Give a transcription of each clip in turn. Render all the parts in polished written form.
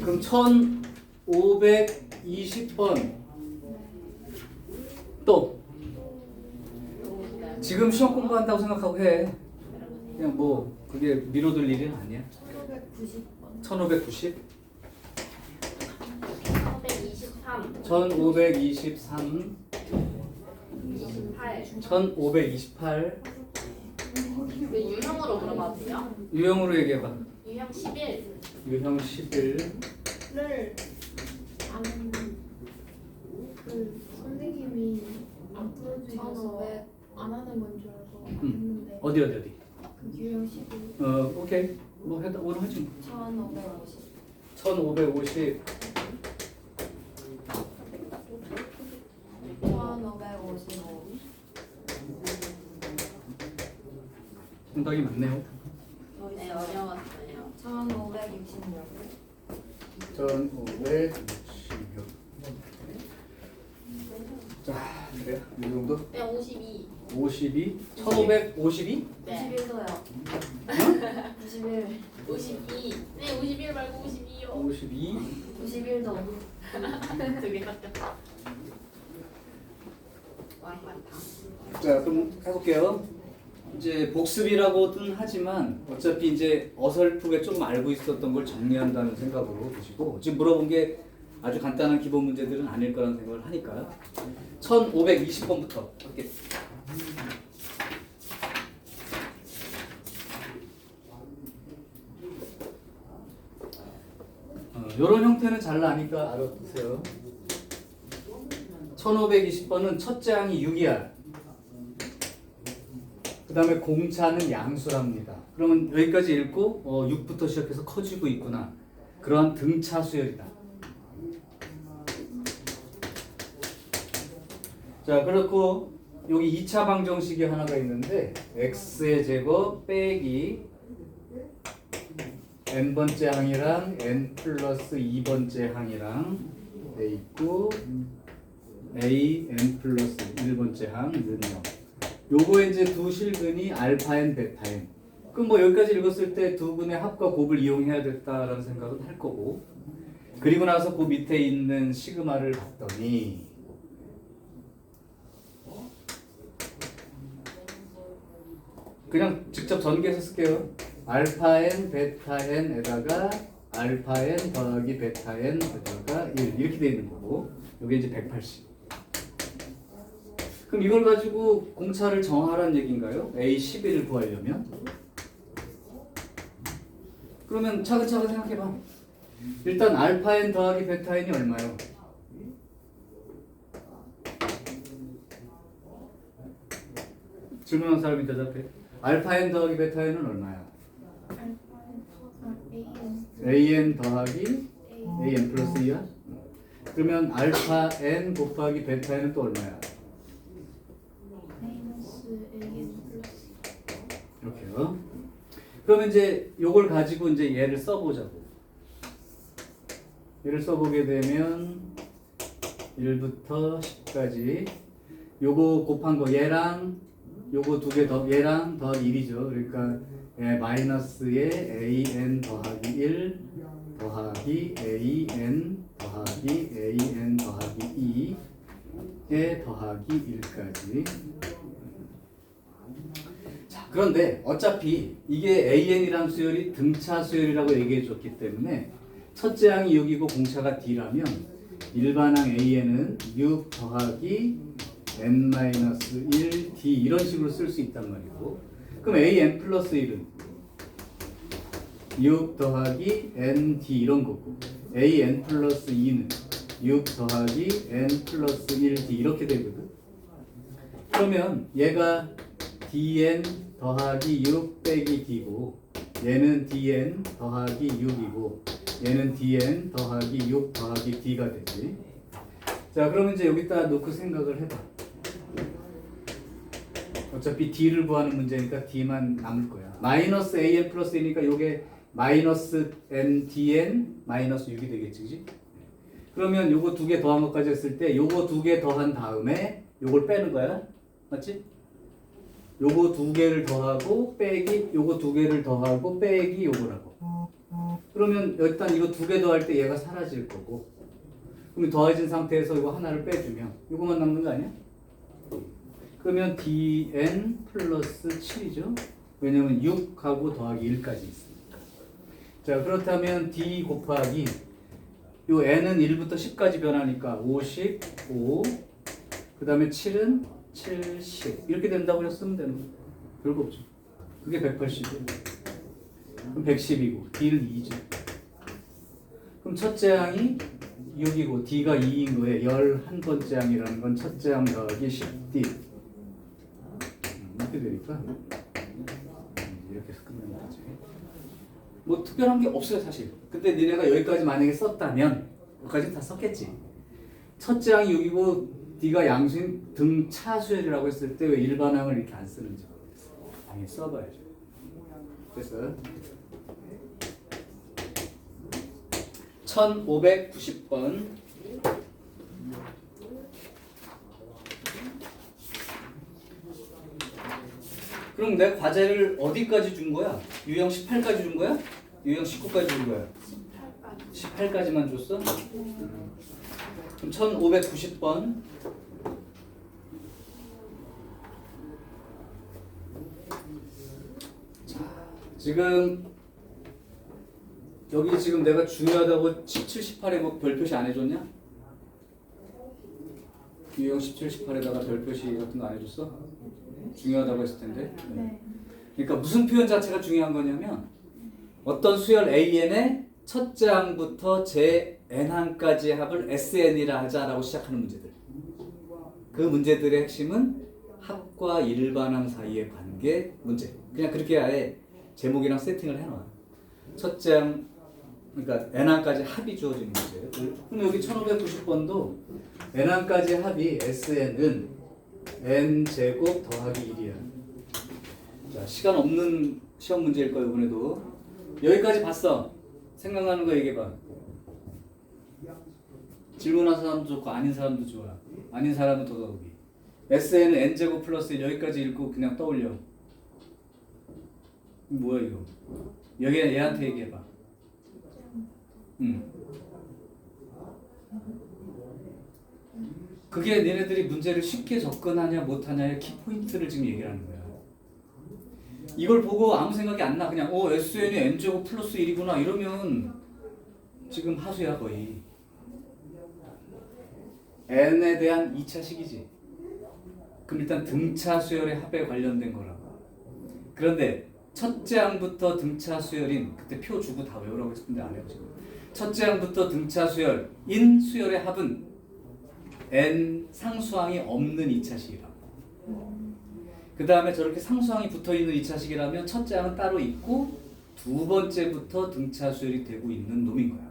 그럼 1520번 또 지금 시험 공부한다고 생각하고 해. 그냥 뭐 그게 미뤄둘 일은 아니야. 1590번. 1590? 1523 1523 28 1528 그 유형으로 물어봐도 돼요? 유형으로 얘기해봐. 유형 11 유형 11 를 그 선생님이 안 풀어주셔서 안 하는 건 줄 알고 안 했는데 어디 그 유형 11 오케이 뭐 해다 오늘 하지 뭐. 1550 1550 1555 정답이 많네요. 네 어려웠어요 1566 1566 자 그래요? 이 정도? 네 52 52 1552? 네 91도요 91 52 네 51 말고 52요 52 91도 두개 깎였다 와 많다 자 그럼 해볼게요. 이제 복습이라고는 하지만 어차피 이제 어설프게 조금 알고 있었던 걸 정리한다는 생각으로 보시고 지금 물어본 게 아주 간단한 기본 문제들은 아닐 거라는 생각을 하니까 1520번부터 할게요. 이런 형태는 잘 나니까 알아두세요. 1520번은 첫째 항이 6이야. 그 다음에 공차는 양수랍니다. 그러면 여기까지 읽고 6부터 시작해서 커지고 있구나. 그러한 등차 수열이다. 자, 그렇고 여기 2차 방정식이 하나가 있는데 x의 제곱 빼기 n번째 항이랑 n 플러스 2번째 항이랑 돼 있고 a n 플러스 1번째 항는요. 요거에 이제 두 실근이 알파엔 베타엔. 그럼 뭐 여기까지 읽었을 때 두 근의 합과 곱을 이용해야 됐다라는 생각은 할 거고. 그리고 나서 그 밑에 있는 시그마를 봤더니 그냥 직접 전개해서 쓸게요. 알파엔 베타엔에다가 알파엔 더하기 베타엔에다가 1 이렇게 돼 있는 거고. 여기 이제 180. 그럼 이걸 가지고 공차를 정하라는 얘기인가요? A11을 구하려면? 그러면 차근차근 생각해봐. 일단 알파엔 더하기 베타엔이 얼마예요? 질문한 사람이 대답해. 알파엔 더하기 베타엔은 얼마야? AN 더하기 AN 플러스 2야? 그러면 알파 n 곱하기 베타 n은 또 얼마야? 이렇게요. 그러면 이제 요걸 가지고 이제 얘를 써보자고. 얘를 써보게 되면 1부터 10까지 요거 곱한 거 얘랑 요거 두 개 더 얘랑 더하기 1이죠. 그러니까 마이너스에 an 더하기 1 더하기 an 더하기 an 더하기 2에 더하기 1까지. 자, 그런데 어차피 이게 an이라는 수열이 등차 수열이라고 얘기해 줬기 때문에 첫째 항이 6이고 공차가 d라면 일반항 an은 6 더하기 n-1 d 이런 식으로 쓸 수 있단 말이고, 그럼 an 플러스 1은 6 더하기 n d 이런 거고, an 플러스 2는 6 더하기 n 플러스 1 d 이렇게 되거든. 그러면 얘가 dn 더하기 6 빼기 d고, 얘는 dn 더하기 6이고, 얘는 dn 더하기 6 더하기 d가 되지. 자, 그러면 이제 여기다 놓고 생각을 해봐. 어차피 d를 구하는 문제니까 d만 남을 거야. 마이너스 an 플러스 2니까 요게 마이너스 n dn 마이너스 6이 되겠지, 그지? 그러면 요거 두 개 더한 것까지 했을 때 요거 두 개 더한 다음에 요걸 빼는 거야. 맞지? 요거 두 개를 더하고 빼기 요거 두 개를 더하고 빼기 요거라고. 그러면 일단 이거 두 개 더할 때 얘가 사라질 거고, 그럼 더해진 상태에서 이거 하나를 빼주면 이거만 남는 거 아니야? 그러면 dn 플러스 7이죠. 왜냐면 6하고 더하기 1까지 있습니다. 자, 그렇다면 d 곱하기 요 n은 1부터 10까지 변하니까 55, 그 다음에 7은 70 이렇게 된다고 그냥 쓰면 되는 거예요. 별거 없죠. 그게 180이에요. 그럼 110이고 d는 2죠. 그럼 첫째 항이 6이고 d가 2인 거에 11번째 항이라는 건 첫째 항 더하기 10d 이렇게 되니까 이렇게 해서 끝내면 되지. 뭐 특별한 게 없어요 사실. 근데 니네가 여기까지 만약에 썼다면 여기까지 다 썼겠지. 첫째 항이 6이고 d가 양수인 등차 수열이라고 했을 때 왜 일반항을 이렇게 안 쓰는지 모르겠어. 당연히 써봐야죠. 그래서 1590번 그럼 내가 과제를 어디까지 준 거야? 유형 18까지 준 거야? 유형 19까지 준 거야? 18까지. 18까지만 줬어? 그럼 1590번 지금 여기 지금 내가 중요하다고 17, 18에 뭐 별표시 안 해줬냐? 유형 17, 18에다가 별표시 같은 거 안 해줬어? 중요하다고 했을 텐데. 네. 그러니까 무슨 표현 자체가 중요한 거냐면 어떤 수열 AN의 첫째 항부터 제 n항까지의 합을 SN이라 하자라고 시작하는 문제들. 그 문제들의 핵심은 합과 일반항 사이의 관계 문제. 그냥 그렇게 아예 제목이랑 세팅을 해놔. 첫째 항, 그러니까 n항까지 합이 주어지는 문제예요. 그럼 여기 1590번도 n항까지 합이 SN은 n제곱 더하기 1이야. 자, 시간 없는 시험 문제일 거예요, 이번에도. 여기까지 봤어. 생각나는 거 얘기해봐. 질문한 사람도 좋고 아닌 사람도 좋아. 아닌 사람은 더더욱이. SN은 n제곱 플러스 1 여기까지 읽고 그냥 떠올려. 뭐야 이거? 여기 얘한테 얘기해봐. 그게 얘네들이 문제를 쉽게 접근하냐 못하냐의 키포인트를 지금 얘기하는 거야. 이걸 보고 아무 생각이 안 나. 그냥 SN이 n제곱 플러스 1이구나 이러면 지금 하수야 거의. n에 대한 2차식이지. 그럼 일단 등차 수열의 합에 관련된 거라고. 그런데 첫째 항부터 등차 수열인 그때 표 주고 다 외우라고 했었는데 안 해요 지금. 첫째 항부터 등차 수열인 수열의 합은 n 상수항이 없는 2차식이라고. 그 다음에 저렇게 상수항이 붙어있는 2차식이라면 첫째 항은 따로 있고 두 번째부터 등차 수열이 되고 있는 놈인 거야.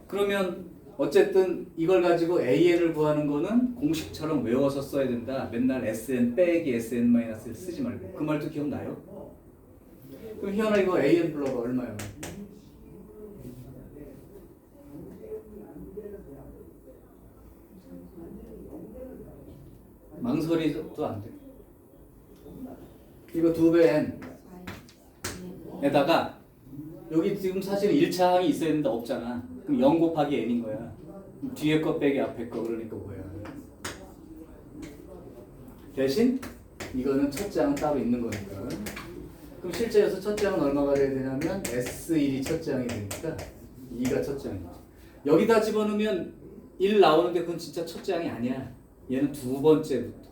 그러면 어쨌든 이걸 가지고 AN을 구하는 거는 공식처럼 외워서 써야 된다. 맨날 SN 빼기 SN-1 쓰지 말고. 그 말도 기억나요? 그럼 희연아 이거 AN 불러봐. 얼마야? 망설이도 안 돼. 이거 2배 N 에다가 여기 지금 사실 1차 항이 있어야 되는데 없잖아. 그럼 0 곱하기 n인 거야. 뒤에 거 빼기 앞에 거 그러니까 뭐야. 대신 이거는 첫째 항은 따로 있는 거니까. 그럼 실제여서 첫째 항은 얼마가 돼야 되냐면 S1이 첫째 항이 되니까 2가 첫째 항이지. 여기다 집어넣으면 1 나오는데 그건 진짜 첫째 항이 아니야. 얘는 두 번째부터.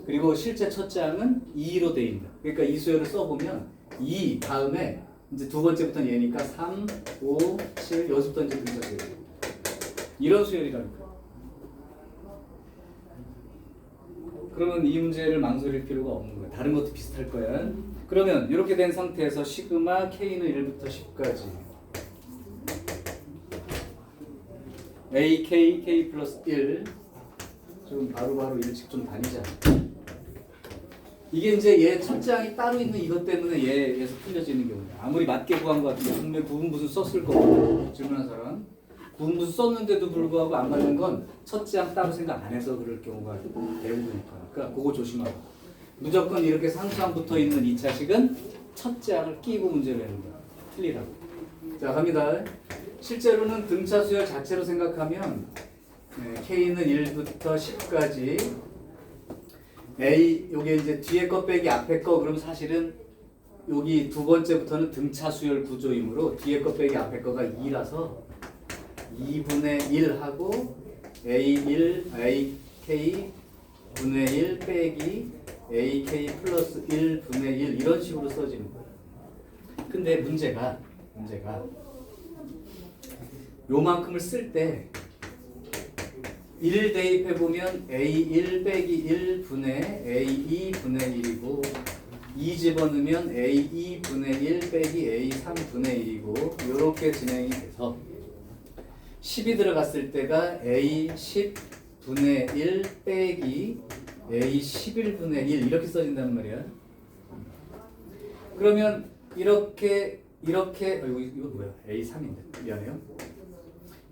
그리고 실제 첫째 항은 2로 돼 있다. 그러니까 이 수열을 써보면 2 다음에 이제 두 번째부터는 얘니까 3, 5, 7 여기서부터 이제 등차 수열. 이런 수열이라니까. 그러면 이 문제를 망설일 필요가 없는 거야. 다른 것도 비슷할 거야. 그러면 이렇게 된 상태에서 시그마 K는 1부터 10까지 A, K, K 플러스 1 좀 바로바로 일찍 좀 다니자. 이게 이제 얘 첫째 항이 따로 있는 이것 때문에 얘에서 풀려지는 경우야. 아무리 맞게 구한 것 같은데 분명히 구분부수 썼을 거고 질문한 사람 구분부수 썼는데도 불구하고 안 맞는 건 첫째 항 따로 생각 안 해서 그럴 경우가 대부분이니까. 그러니까 그거 조심하고 무조건 이렇게 상수항 붙어 있는 2차식은 첫째 항을 끼고 문제를 내는 거야. 틀리라고. 자, 갑니다. 실제로는 등차 수열 자체로 생각하면 K는 1부터 10까지 A 요게 이제 뒤에 거 빼기 앞에 거 그럼 사실은 여기 두 번째부터는 등차 수열 구조이므로 뒤에 거 빼기 앞에 거가 2라서 2분의 1 하고 A1 AK 분의 1 빼기 AK 플러스 1 분의 1 이런 식으로 써지는 거예요. 근데 문제가 요만큼을 쓸 때 1 대입해보면 A1 빼기 1 분의 A2 분의 1이고 2 집어넣으면 A2 분의 1 빼기 A3 분의 1이고 이렇게 진행이 돼서 10이 들어갔을 때가 A10 분의 1 빼기 A11 분의 1 이렇게 써진단 말이야. 그러면 이렇게 이거 뭐야? A3인데 미안해요.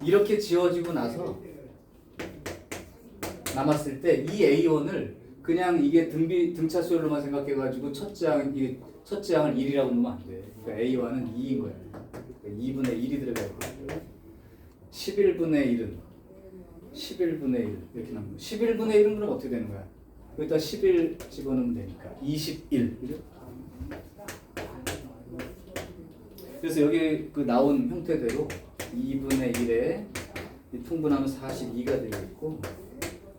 이렇게 지워지고 나서 남았을 때 이 A1을 그냥 이게 등차 수열로만 생각해가지고 첫째 항을 1이라고 놓으면 안 돼. 그러니까 A1은 2인 거야. 그러니까 2분의 1이 들어가야 돼. 11분의 1 이렇게 남는 거야. 11분의 1은 그럼 어떻게 되는 거야? 여기다 11 집어넣으면 되니까 21. 그죠? 그래서 여기 그 나온 형태대로 2분의 1에 통분하면 42가 되어 있고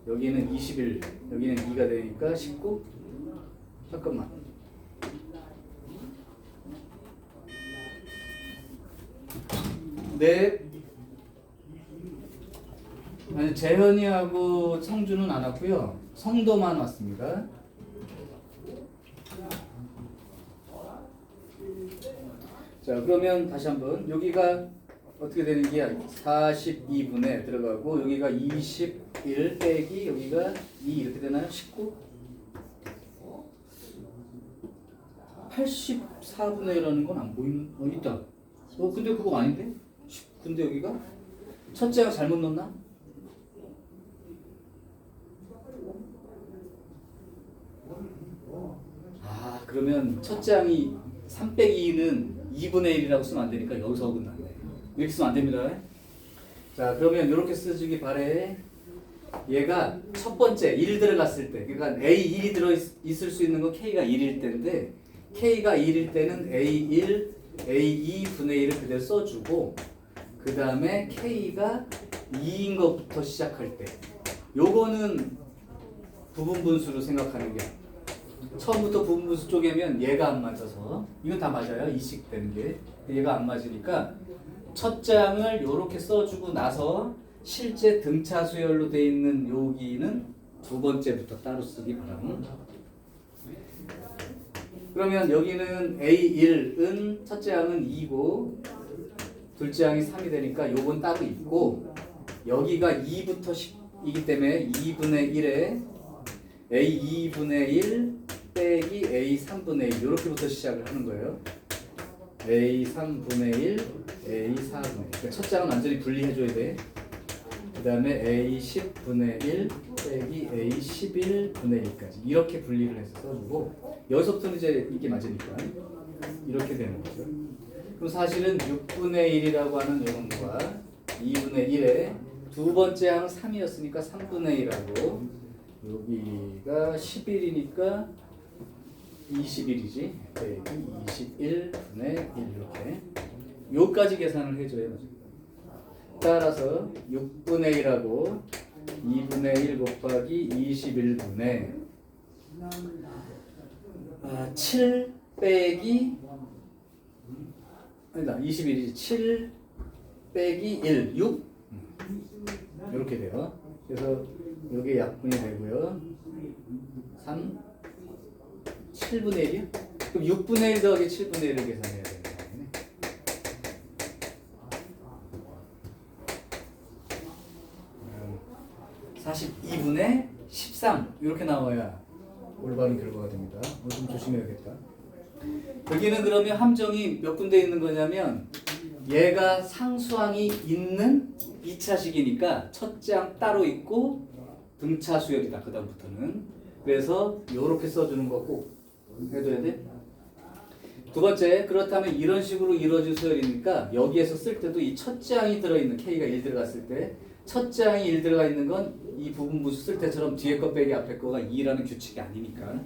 여기는 21, 여기는 2가 되니까 19. 잠깐만. 네. 아니, 재현이하고 성주는 안 왔고요. 성도만 왔습니다. 자, 그러면 다시 한번 여기가 어떻게 되는 게 42분에 들어가고 여기가 21 빼기 여기가 2 이렇게 되나요? 19? 84분의 1라는 건 안 보이는 있다. 근데 그거 아닌데? 근데 여기가 첫째가 잘못 넣었나? 아, 그러면 첫째 항이 3 빼기 2는 2분의 1이라고 쓰면 안 되니까 여기서 어긋났네. 이렇게 쓰면 안 됩니다. 자, 그러면 이렇게 쓰시기 바래. 얘가 첫 번째 1 들어갔을 때, 그러니까 A1이 들어 있을 수 있는 건 K가 1일 때인데 K가 1일 때는 A1, A2 분의 1을 그대로 써주고 그 다음에 K가 2인 것부터 시작할 때 요거는 부분분수로 생각하는 게 처음부터 부분분수 쪼개면 얘가 안 맞아서 이건 다 맞아요. 이식되는 게 얘가 안 맞으니까 첫 장을 요렇게 써주고 나서 실제 등차 수열로 돼 있는 여기는 두 번째부터 따로 쓰기 바랍니다. 그러면 여기는 A1은 첫째 항은 2고 둘째 항이 3이 되니까 요건 따로 있고 여기가 2부터 10이기 때문에 2분의 1에 A2분의 1 빼기 A3분의 1 이렇게부터 시작을 하는 거예요. A3분의 1, A4분의 1 그러니까 첫 장은 완전히 분리해줘야 돼. 그 다음에 A10분의 1 빼기 A11분의 1까지 이렇게 분리를 해서 써주고 여기서부터는 이제 이게 맞으니까 이렇게 되는 거죠. 그럼 사실은 6분의 1이라고 하는 이런 거가 2분의 1에 두 번째 항 3이었으니까 3분의 1하고 여기가 11이니까 21이지. 21분의 1 이렇게 요까지 계산을 해줘야 맞아요. 따라서 6분의 1하고 2분의 1 곱하기 21분의 7 빼기 아니다 21이지 7 빼기 1 6 이렇게 돼요. 그래서 여기 약분이 되고요. 3 7분의 1이요? 그럼 6분의 1 더하기 7분의 1을 계산해야 되는 거네. 42분의 13 이렇게 나와야 올바른 결과가 됩니다. 좀 조심해야겠다. 여기는 그러면 함정이 몇 군데 있는 거냐면 얘가 상수항이 있는 2차식이니까 첫째 항 따로 있고 등차 수열이다. 그 다음부터는 그래서 이렇게 써주는 거 꼭 해둬야 돼. 두 번째, 그렇다면 이런 식으로 이루어진 수열이니까 여기에서 쓸 때도 이 첫째 항이 들어있는 K가 1 들어갔을 때 첫째 항이 1 들어가 있는 건 이 부분분수 쓸 때처럼 뒤에 거 빼기 앞에 거가 2라는 규칙이 아니니까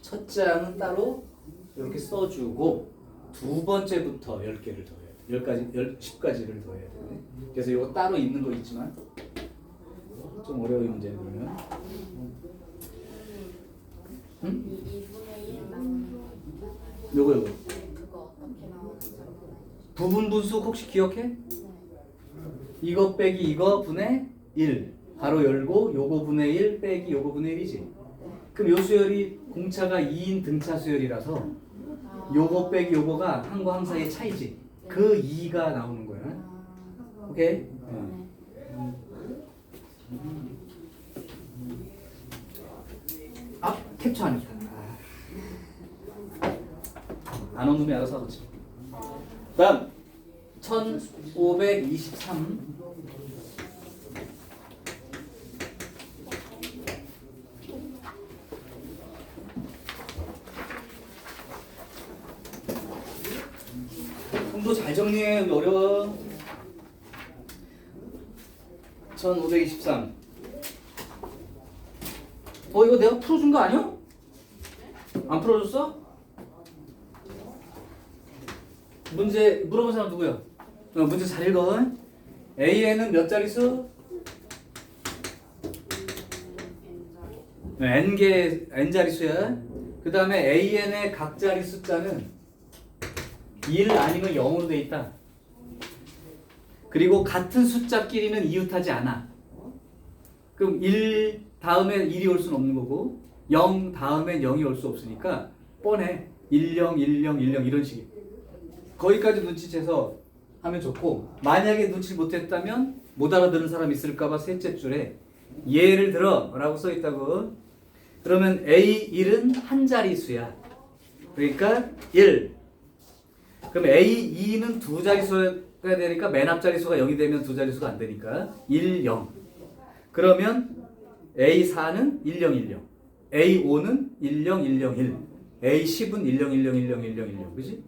첫째 항은 따로 이렇게 써주고 두 번째부터 10개를 더해야 돼. 10가지를 더해야 돼. 그래서 이거 따로 있는 거 있지만 좀 어려운 문제는 그러면 응? 2분의 1 나오는 거 요거 그거 어떻게 나오는지 부분분수 혹시 기억해? 네. 이거 빼기 이거 분의 1 바로 열고 요거 분의 1 빼기 요거 분의 1이지. 그럼 요 수열이 공차가 2인 등차 수열이라서 요거 빼기 요거가 항과 항 사이의 차이지. 그 2가 나오는 거야. 오케이? 네. 아, 캡처 안 했다. 안 온 놈이 알아서 하겠지. 다음 1523 공부 잘 정리해. 어려워. 1523 이거 내가 풀어준 거 아니야? 안 풀어줬어? 문제 물어본 사람 누구야? 문제 잘 읽어. A에는 몇 자릿수? n개 n자릿수야. 그 다음에 AN의 각 자리 숫자는 1 아니면 0으로 돼 있다. 그리고 같은 숫자끼리는 이웃하지 않아. 그럼 1 다음에 1이 올 수는 없는 거고 0 다음엔 0이 올 수 없으니까 뻔해. 10, 10, 10 이런 식이. 거기까지 눈치채서 하면 좋고 만약에 눈치 못했다면 못 알아듣는 사람 있을까봐 셋째 줄에 예를 들어 라고 써있다고. 그러면 A1은 한 자릿수야. 그러니까 1. 그럼 A2는 두 자릿수가 되니까 맨 앞 자릿수가 0이 되면 두 자릿수가 안 되니까 1, 0. 그러면 A4는 10, 10. A5는 10, 10, 1. A10은 10, 10, 10, 10, 10. 그지?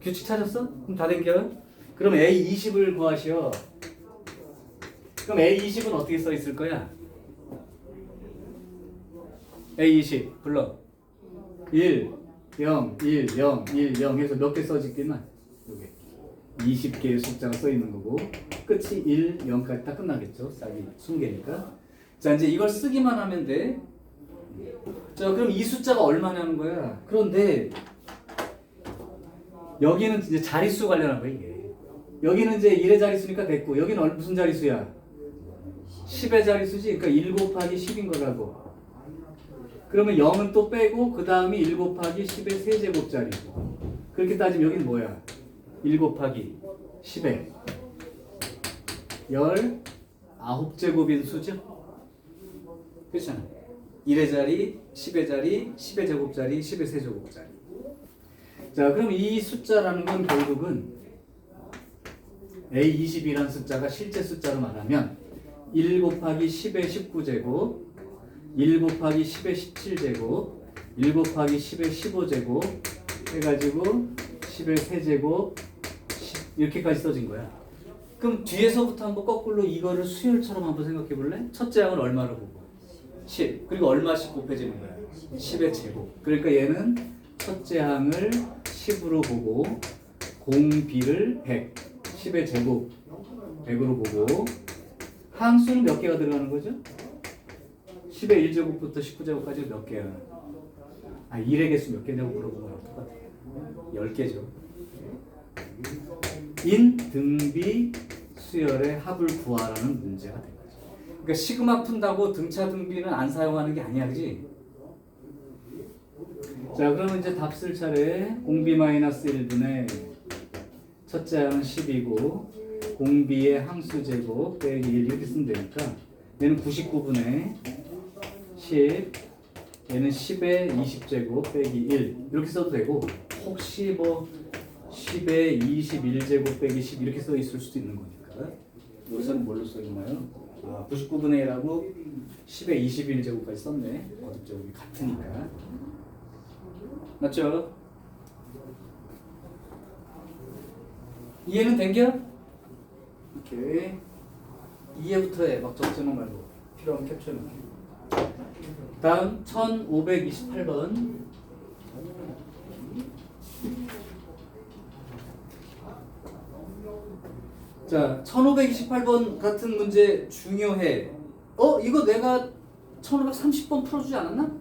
규칙 찾았어? 그럼 다 된겨? 그럼 A20을 구하시오. 그럼 A20은 어떻게 써 있을 거야? A20 불러. 1, 0, 1, 0, 1, 0 해서 몇 개 써지겠나? 요게 20개의 숫자가 써 있는 거고 끝이 1, 0까지 다 끝나겠죠. 싹이 20개니까. 자, 이제 이걸 쓰기만 하면 돼. 자, 그럼 이 숫자가 얼마냐는 거야. 그런데 여기는 이제 자릿수 관련한 거야, 이게. 여기는 이제 1의 자릿수니까 됐고, 여기는 무슨 자릿수야? 10의 자릿수지? 그러니까 1 곱하기 10인 거라고. 그러면 0은 또 빼고, 그 다음이 1 곱하기 10의 세제곱자리고. 그렇게 따지면 여기는 뭐야? 1 곱하기 10의 19제곱인 수죠? 그렇잖아. 1의 자리, 10의 자리, 10의 제곱자리, 10의 세제곱자리. 자, 그럼 이 숫자라는 건 결국은 A20이라는 숫자가 실제 숫자로 말하면 1 곱하기 10의 19제곱, 1 곱하기 10의 17제곱, 1 곱하기 10의 15제곱 해가지고 10의 세제곱 이렇게까지 써진 거야. 그럼 뒤에서부터 한번 거꾸로 이거를 수열처럼 한번 생각해 볼래? 첫째 항은 얼마로 보고? 10. 그리고 얼마씩 곱해지는 거야? 10의 제곱. 그러니까 얘는 첫째 항을 10으로 보고 공비를 100, 10의 제곱 100으로 보고 항수는 몇 개가 들어가는 거죠? 10의 1제곱부터 19제곱까지 몇 개야? 1의 개수 몇 개냐고 물어보면 어떡하지? 10개죠. 인 등비 수열의 합을 구하라는 문제가 된 거죠. 그러니까 시그마 푼다고 등차 등비는 안 사용하는 게 아니야, 그지? 자, 그러면 이제 답 쓸 차례. 공비 마이너스 1분의 첫째 항은 10이고 공비의 항수 제곱 빼기 1 이렇게 쓰면 되니까 얘는 99분의 10, 얘는 10의 20제곱 빼기 1 이렇게 써도 되고 혹시 뭐 10의 21제곱 빼기 10 이렇게 써 있을 수도 있는 거니까 여기서는 뭘로 써있나요? 99분의 1하고 10의 21제곱까지 썼네. 거듭 제곱이 같으니까. 맞죠? 이해는 된겨? 오케이. 이해부터 해. 막 적지는 말고 필요하면 캡처해놓게. 다음 1528번. 자, 1528번 같은 문제 중요해. 이거 내가 1530번 풀어주지 않았나?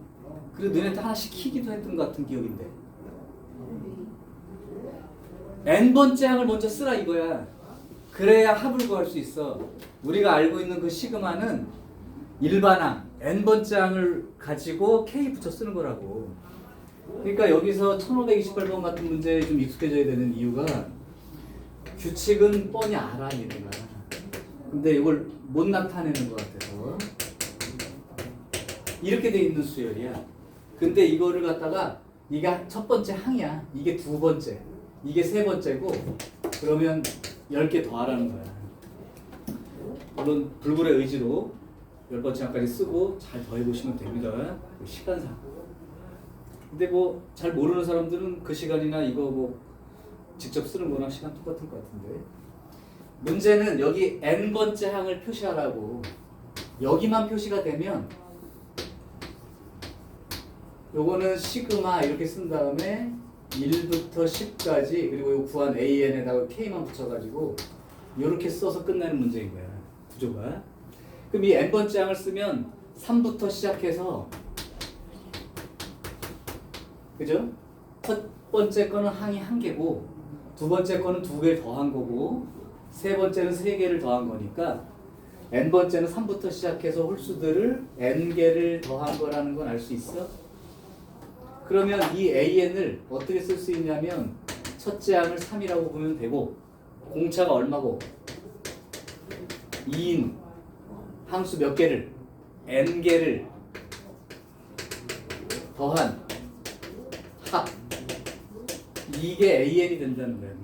그리고 너네한테 하나 시키기도 했던 것 같은 기억인데. n번째 항을 먼저 쓰라 이거야. 그래야 합을 구할 수 있어. 우리가 알고 있는 그 시그마는 일반항, n번째 항을 가지고 k 붙여 쓰는 거라고. 그러니까 여기서 1528번 같은 문제에 좀 익숙해져야 되는 이유가 규칙은 뻔히 알아 얘네가. 근데 이걸 못 나타내는 것 같아서 이렇게 돼 있는 수열이야. 근데 이거를 갖다가 네가 첫 번째 항이야. 이게 두 번째, 이게 세 번째고 그러면 10개 더 하라는 거야. 물론 불굴의 의지로 10번째 항까지 쓰고 잘 더해보시면 됩니다. 시간상. 근데 뭐 잘 모르는 사람들은 그 시간이나 이거 뭐 직접 쓰는 거랑 시간 똑같을 것 같은데. 문제는 여기 n번째 항을 표시하라고. 여기만 표시가 되면 요거는 시그마 이렇게 쓴 다음에 1부터 10까지 그리고 요 구한 AN에다가 K만 붙여가지고 이렇게 써서 끝내는 문제인 거야. 구조가. 그럼 이 n번째 항을 쓰면 3부터 시작해서 그죠? 첫 번째 거는 항이 1개고 두 번째 거는 2개 더한 거고 세 번째는 3개를 더한 거니까 n번째는 3부터 시작해서 홀수들을 n개를 더한 거라는 건 알 수 있어? 그러면 이 an을 어떻게 쓸 수 있냐면 첫째 항을 3이라고 보면 되고 공차가 얼마고? 2인 항수 몇 개를? n개를 더한 합 이게 an이 된다는 거예요.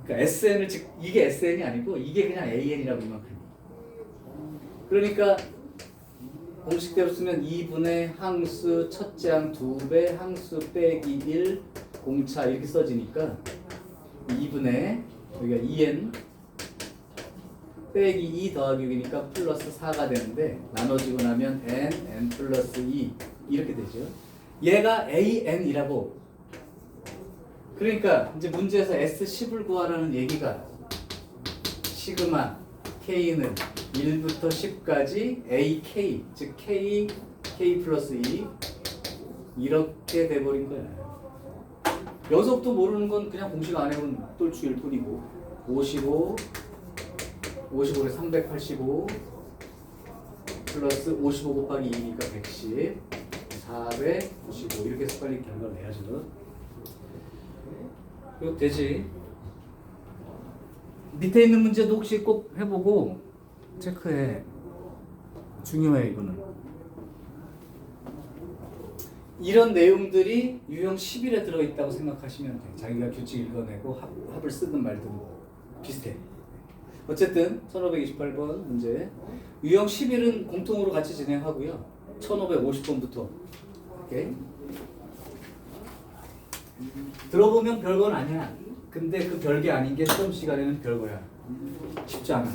그러니까 SN을 이게 SN이 아니고 이게 그냥 AN이라고 이만큼. 그러니까 공식대로 쓰면 2분의 항수 첫째 항 2배 항수 빼기 1 공차 이렇게 써지니까 2분의 여기가 2n 빼기 2 더하기 6이니까 플러스 4가 되는데 나눠지고 나면 n 플러스 2 이렇게 되죠. 얘가 AN이라고. 그러니까 이제 문제에서 S10을 구하라는 얘기가 시그마 K는 1부터 10까지 AK 즉 K 플러스 2 이렇게 돼버린 거야. 여기서부터 모르는 건 그냥 공식 안 해본 똘추일 뿐이고 55에 385 플러스 55 곱하기 2니까 110 495 이렇게 해서 빨리 결과를 내야죠. 이거 되지. 밑에 있는 문제도 혹시 꼭 해보고 체크해. 중요해 이거는. 이런 내용들이 유형 11에 들어있다고 생각하시면 돼. 자기가 규칙 읽어내고 합을 쓰든 말든 비슷해. 어쨌든 1528번 문제 유형 11은 공통으로 같이 진행하고요. 1550번부터 오케이? 들어보면 별건 아니야. 근데 그 별게 아닌 게 시험 시간에는 별거야. 쉽지 않아.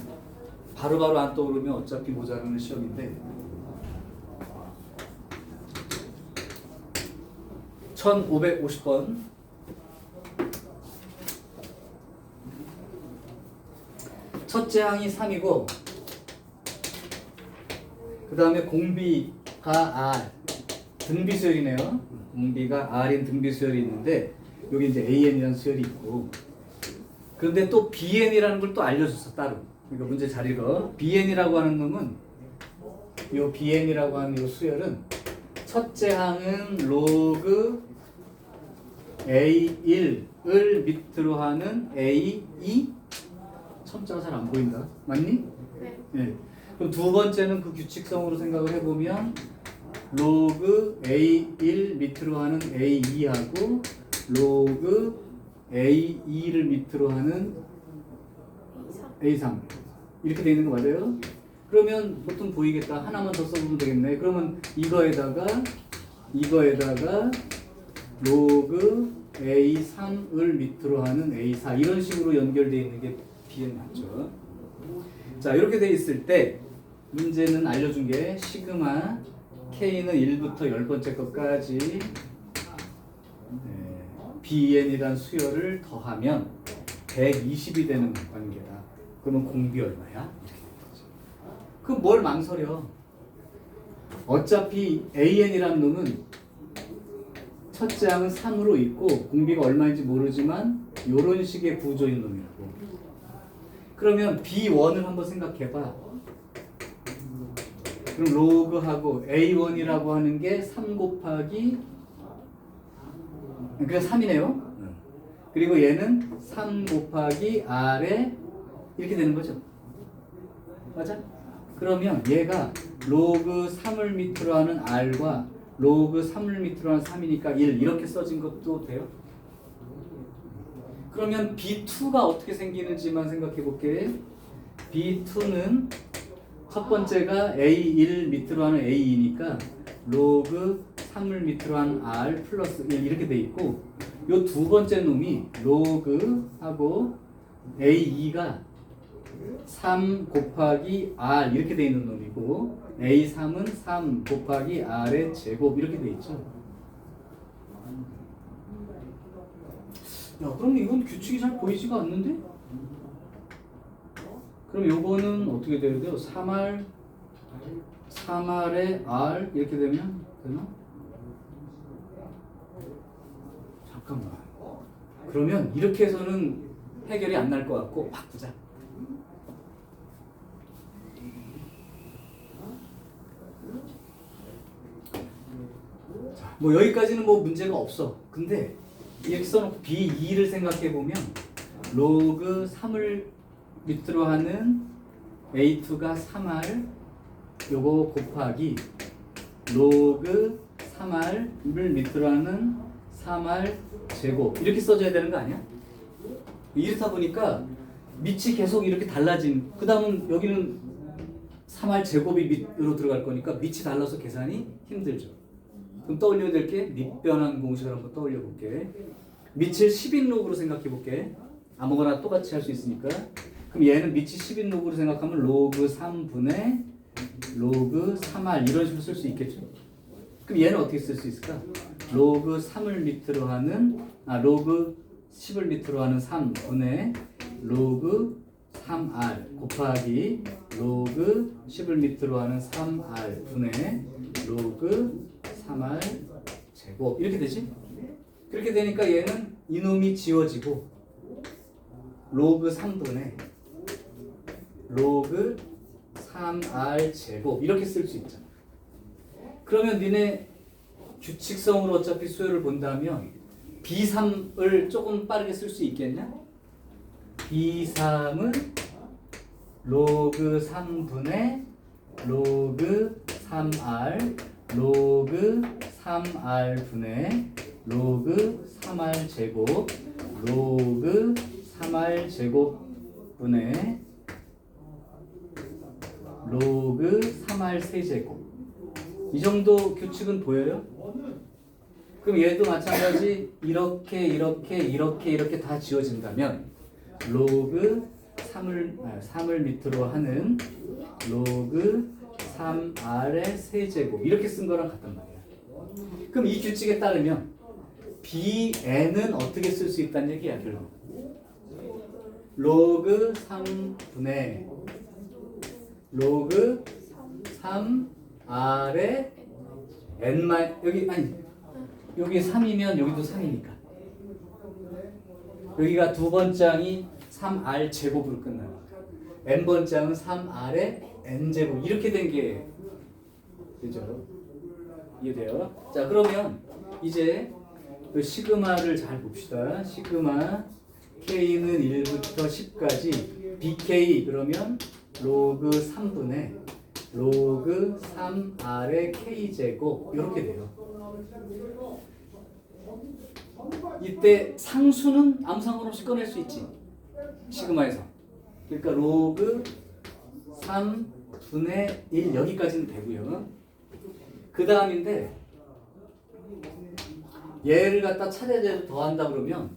바로바로 안 떠오르면 어차피 모자라는 시험인데 1550번 첫째 항이 3이고 그 다음에 공비가 R 등비수열이네요. 공비가 R인 등비수열이 있는데 여기 이제 AN이라는 수열이 있고 그런데 또 BN이라는 걸 또 알려줬어 따로. 그러니까 문제 잘 읽어. BN이라고 하는 놈은 요 BN이라고 하는 요 수열은 첫째 항은 로그 A1을 밑으로 하는 A2 첨자가 잘 안 보인다. 맞니? 네. 네. 그럼 두 번째는 그 규칙성으로 생각을 해보면 로그 A1 밑으로 하는 A2하고 로그 A2를 밑으로 하는 A3 이렇게 돼 있는 거 맞아요? 그러면 보통 보이겠다. 하나만 더 써보면 되겠네. 그러면 이거에다가 로그 A3을 밑으로 하는 A4 이런 식으로 연결되어 있는 게 B에 맞죠. 자, 이렇게 돼 있을 때 문제는 알려준 게 시그마 K는 1부터 10번째 것까지 BN이란 수열을 더하면 120이 되는 관계다. 그러면 공비 얼마야? 그럼 뭘 망설여? 어차피 AN이란 놈은 첫째 항은 3으로 있고 공비가 얼마인지 모르지만 이런 식의 구조인 놈이라고. 그러면 B1을 한번 생각해봐. 그럼 로그하고 A1이라고 하는 게 3 곱하기 그러니까 3이네요. 그리고 얘는 3 곱하기 R에 이렇게 되는 거죠. 맞아? 그러면 얘가 로그 3을 밑으로 하는 R과 로그 3을 밑으로 하는 3이니까 1 이렇게 써진 것도 돼요? 그러면 B2가 어떻게 생기는지만 생각해 볼게. B2는 첫 번째가 A1 밑으로 하는 A2니까 로그 3을 밑으로 하는 R 플러스 1 이렇게 돼 있고 요 두 번째 놈이 로그하고 A2가 3 곱하기 R 이렇게 돼 있는 놈이고 A3은 3 곱하기 R의 제곱 이렇게 돼 있죠. 야, 그럼 이건 규칙이 잘 보이지가 않는데? 그럼 요거는 어떻게 돼야 돼요? 3R에 R 이렇게 되면 되나? 잠깐만. 그러면 이렇게 해서는 해결이 안 날 것 같고 바꾸자. 자, 뭐 여기까지는 뭐 문제가 없어. 근데 이렇게 써놓고 B2를 생각해 보면 로그 3을 밑으로 하는 A2가 3R 요거 곱하기 로그 3R을 밑으로 하는 3R 제곱 이렇게 써줘야 되는 거 아니야? 이렇다 보니까 밑이 계속 이렇게 달라진 그 다음은 여기는 3R 제곱이 밑으로 들어갈 거니까 밑이 달라서 계산이 힘들죠. 그럼 떠올려야 될 게 밑변환 공식을 한번 떠올려 볼게. 밑을 10인 로그로 생각해 볼게. 아무거나 똑같이 할 수 있으니까. 그럼 얘는 밑이 10인 로그로 생각하면 로그 3분의 로그 3R 이런 식으로 쓸 수 있겠죠. 그럼 얘는 어떻게 쓸 수 있을까? 로그 3을 밑으로 하는 로그 10을 밑으로 하는 3분의 로그 3R 곱하기 로그 10을 밑으로 하는 3R 분의 로그 3R 제곱 이렇게 되지? 그렇게 되니까 얘는 이놈이 지워지고 로그 3분의 로그 3R 제곱 이렇게 쓸 수 있잖아. 그러면 니네 규칙성으로 어차피 수열을 본다면 B3을 조금 빠르게 쓸 수 있겠냐? B3은 로그 3분의 로그 3R 로그 3R 분의 로그 3R 제곱 로그 3R 제곱 분의 로그 3R 세제곱 이 정도 규칙은 보여요? 그럼 얘도 마찬가지 이렇게 다 지워진다면 로그 3을 밑으로 하는 로그 3R의 세제곱 이렇게 쓴 거랑 같단 말이야. 그럼 이 규칙에 따르면 BN은 어떻게 쓸 수 있다는 얘기야 결국. 로그 3분의 로그 3R의 N 여기 3이면 여기도 3이니까 여기가 두 번장이 3R 제곱으로 끝나는 거야. N 번장은 3R의 N 제곱 이렇게 된 게 되죠. 이해돼요? 자 그러면 이제 그 시그마를 잘 봅시다. 시그마 K는 1부터 10까지 BK 그러면 로그 3분의 로그 3R의 K제곱 이렇게 돼요. 이때 상수는 아무 상관없이 꺼낼 수 있지. 시그마에서. 그러니까 로그 3분의 1 여기까지는 되고요. 그 다음인데 얘를 갖다 차례대로 더한다 그러면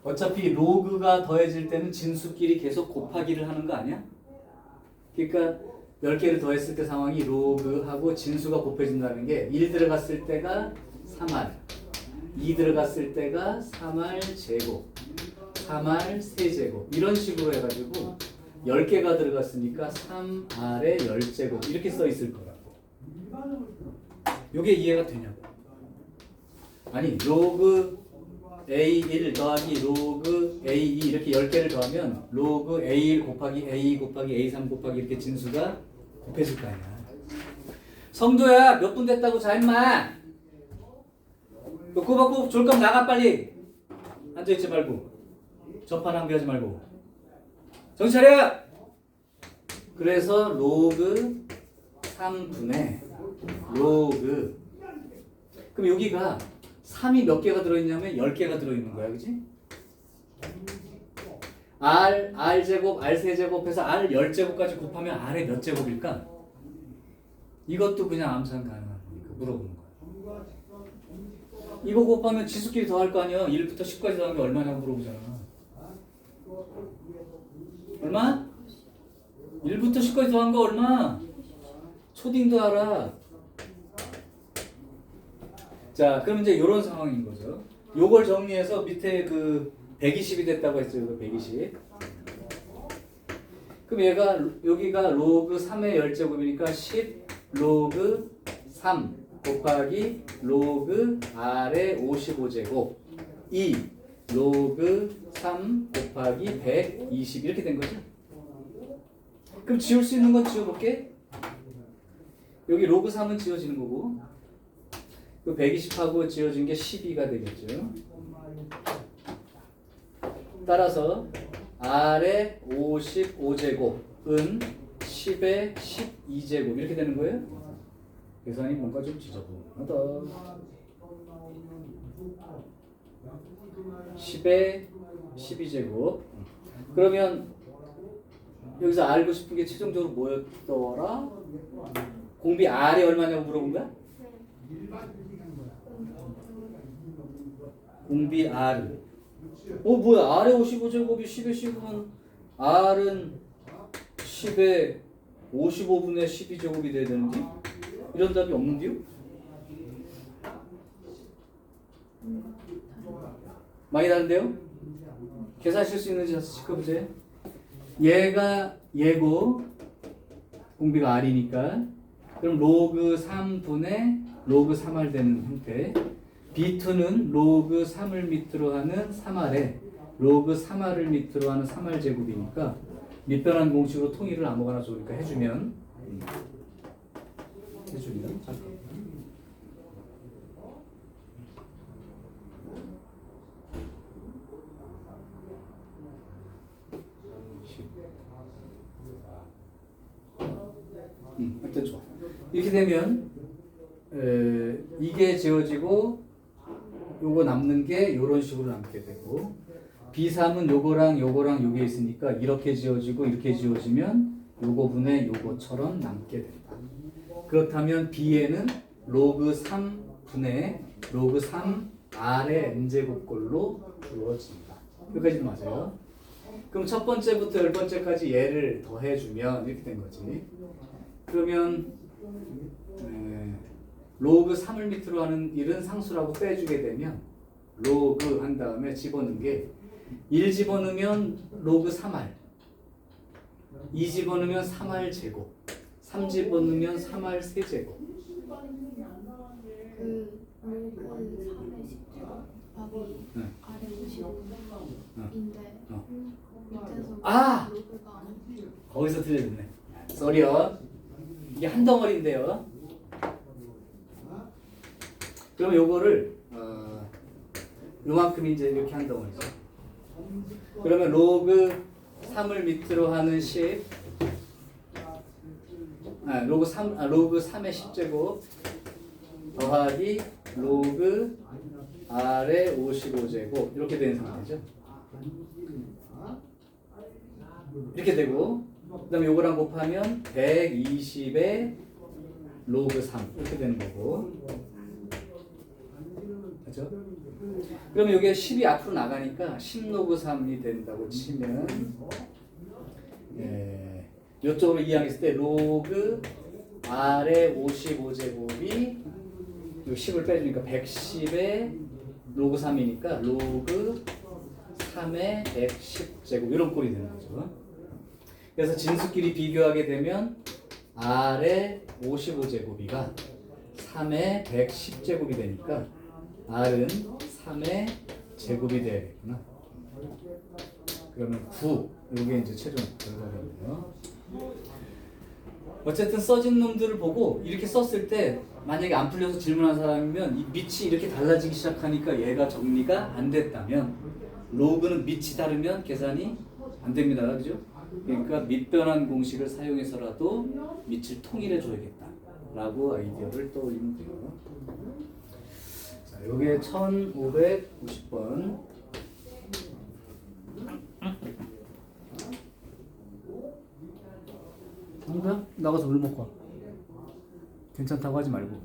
어차피 로그가 더해질 때는 진수끼리 계속 곱하기를 하는 거 아니야? 그러니까 10개를 더했을 때 상황이 로그하고 진수가 곱해진다는 게 1 들어갔을 때가 3R, 2 들어갔을 때가 3R 제곱, 3R 세제곱 이런 식으로 해가지고 10개가 들어갔으니까 3R의 10제곱 이렇게 써 있을 거라고. 이게 이해가 되냐고. 아니 로그 A1 더하기 로그 A2 이렇게 10개를 더하면 로그 A1 곱하기 A2 곱하기 A3 곱하기 이렇게 진수가 곱해질 거 아니야. 성도야 몇 분 됐다고 자 임마. 너 꼬박꼬박 졸 거면 나가 빨리. 앉아있지 말고 전파 낭비하지 말고 정신 차려. 그래서 로그 3분의 로그 그럼 여기가 3이 몇 개가 들어있냐면 10개가 들어있는 거야. 그지? R제곱, R세제곱 해서 R 10제곱까지 곱하면 R의 몇 제곱일까? 이것도 그냥 암산 가능한 거니까 물어보는 거야. 이거 곱하면 지수끼리 더할 거 아니야. 1부터 10까지 더하는 게 얼마냐고 물어보잖아. 얼마? 1부터 10까지 더한 거 얼마? 초딩도 알아. 자, 그럼 이제 이런 상황인 거죠. 요걸 정리해서 밑에 그 120이 됐다고 했죠. 그 120. 그럼 얘가 여기가 로그 3의 10제곱이니까 10 로그 3 곱하기 로그 R의 55제곱 2 로그 3 곱하기 120 이렇게 된 거죠. 그럼 지울 수 있는 건 지워볼게. 여기 로그 3은 지워지는 거고 그 120하고 지워진 게 12가 되겠죠. 따라서 R의 55제곱은 10의 12제곱 이렇게 되는 거예요. 계산이 뭔가 좀 지저분하다. 10의 12제곱 그러면 여기서 알고 싶은 게 최종적으로 뭐였더라? 공비 R이 얼마냐고 물어본 거야? 공비 R. 뭐야? R의 55제곱이 10의 10은 R은 10의 55분의 12제곱이 돼야 되는데 이런 답이 없는데요? 많이 다른데요? 계산하실 수 있는지 다시 체크해보세요. 얘가 얘고 공비가 R이니까 그럼 로그 3분의 로그 3R 되는 형태. B2는 로그 3을 밑으로 하는 3R에 로그 3R을 밑으로 하는 3R 제곱이니까 밑변환 공식으로 통일을 아무거나 좋으니까 해주면 잠깐. 일단 좋아. 이렇게 되면 이게 지워지고 요거 남는 게 요런 식으로 남게 되고 B3은 요거랑 요거랑 요게 있으니까 이렇게 지워지고 이렇게 지워지면 요거 분의 요거처럼 남게 된다. 그렇다면 B에는 로그 3분의 로그 3R의 n제곱꼴로 주어진다. 여기까지는 맞아요. 그럼 첫 번째부터 10번째까지 얘를 더해주면 이렇게 된 거지. 그러면 로그 3을 밑으로 하는 일은 상수라고 빼주게 되면 로그 한 다음에 집어넣은 게 1 집어넣으면 로그 3R 2 집어넣으면 3R 제곱 3 집어넣으면 3R 세제곱 그 로그 3의 10제곱 곱하기 아래 55인데 밑에서 아! 로그가 아니고 거기서 틀렸네. 쏘리요. 이게 한 덩어리인데요. 그럼 요거를 요만큼 이제 이렇게 한 덩어리죠. 그러면 로그 3을 밑으로 하는 10 로그 3의 10제곱 더하기 로그 R의 55제곱 이렇게 되는 상황이죠. 이렇게 되고 그 다음에 요거랑 곱하면 120의 로그 3 이렇게 되는 거고 그죠? 그러면 이게 10이 앞으로 나가니까 10 로그 3이 된다고 치면 이쪽으로 이항했을 때 로그 R의 55제곱이 요 10을 빼주니까 110의 로그 3이니까 로그 3의 110제곱 이런 꼴이 되는 거죠. 그래서 진수끼리 비교하게 되면 R의 55제곱이가 3의 110제곱이 되니까 R은 3의 제곱이 되겠구나. 그러면 9 이게 이제 최종 결과겠네요. 어쨌든 써진 놈들을 보고 이렇게 썼을 때 만약에 안 풀려서 질문한 사람이면 이 밑이 이렇게 달라지기 시작하니까 얘가 정리가 안 됐다면 로그는 밑이 다르면 계산이 안 됩니다. 그죠? 그러니까 밑변환 공식을 사용해서라도 밑을 통일해 줘야겠다 라고 아이디어를 떠올리면 돼요. 자, 요게 1550번. 그냥 나가서 물 먹고 와. 괜찮다고 하지 말고.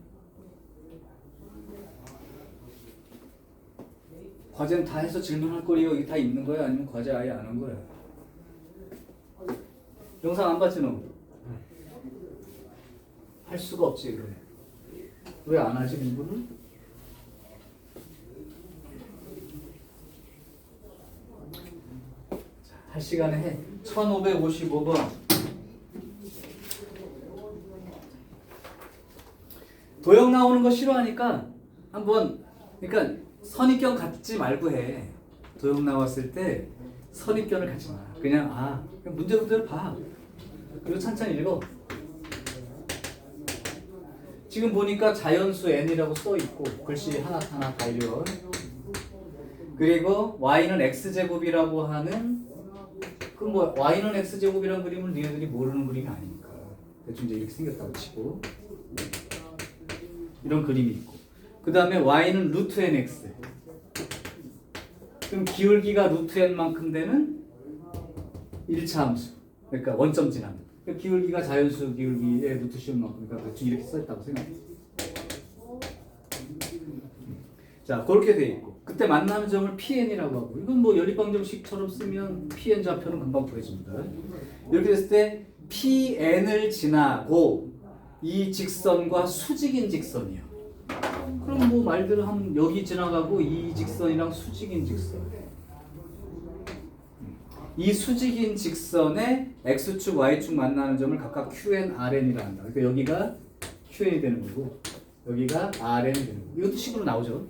과제는 다 해서 질문할 거리가 여기 다 있는 거야? 아니면 과제 아예 안 한 거야? 영상 안 봤지 너? 할 수가 없지 그래. 왜 안 하지 공부를? 자, 할 시간에 해. 1555번. 도형 나오는 거 싫어하니까 한번 그러니까 선입견 갖지 말고 해. 도형 나왔을 때 선입견을 갖지 마. 그냥 그냥 문제 그대로 봐. 그리고 찬찬히 읽어. 지금 보니까 자연수 n이라고 써 있고 글씨 하나하나 발견. 그리고 y는 x제곱이라고 하는 그 뭐 y는 x제곱이라는 그림은 니네들이 모르는 그림이 아니니까 대충 이제 이렇게 생겼다고 치고 이런 그림이 있고 그 다음에 y는 루트 nx. 그럼 기울기가 루트 n만큼 되는 1차 함수. 그러니까 원점 지나는. 그러니까 기울기가 자연수 기울기의 루트 시온만큼. 그러니까 대충 이렇게 써있다고 생각해. 자, 그렇게 돼 있고 그때 만나는 점을 PN이라고 하고 이건 뭐 연립방정식처럼 쓰면 PN 좌표는 금방 구해집니다. 이렇게 됐을 때 PN을 지나고 이 직선과 수직인 직선이요. 그럼 뭐 말대로 하면 여기 지나가고 이 직선이랑 수직인 직선. 이 수직인 직선의 x축, y축 만나는 점을 각각 QN, RN이라 한다. 그러니까 여기가 QN이 되는 거고 여기가 RN이 되는 거고 이것도 식으로 나오죠.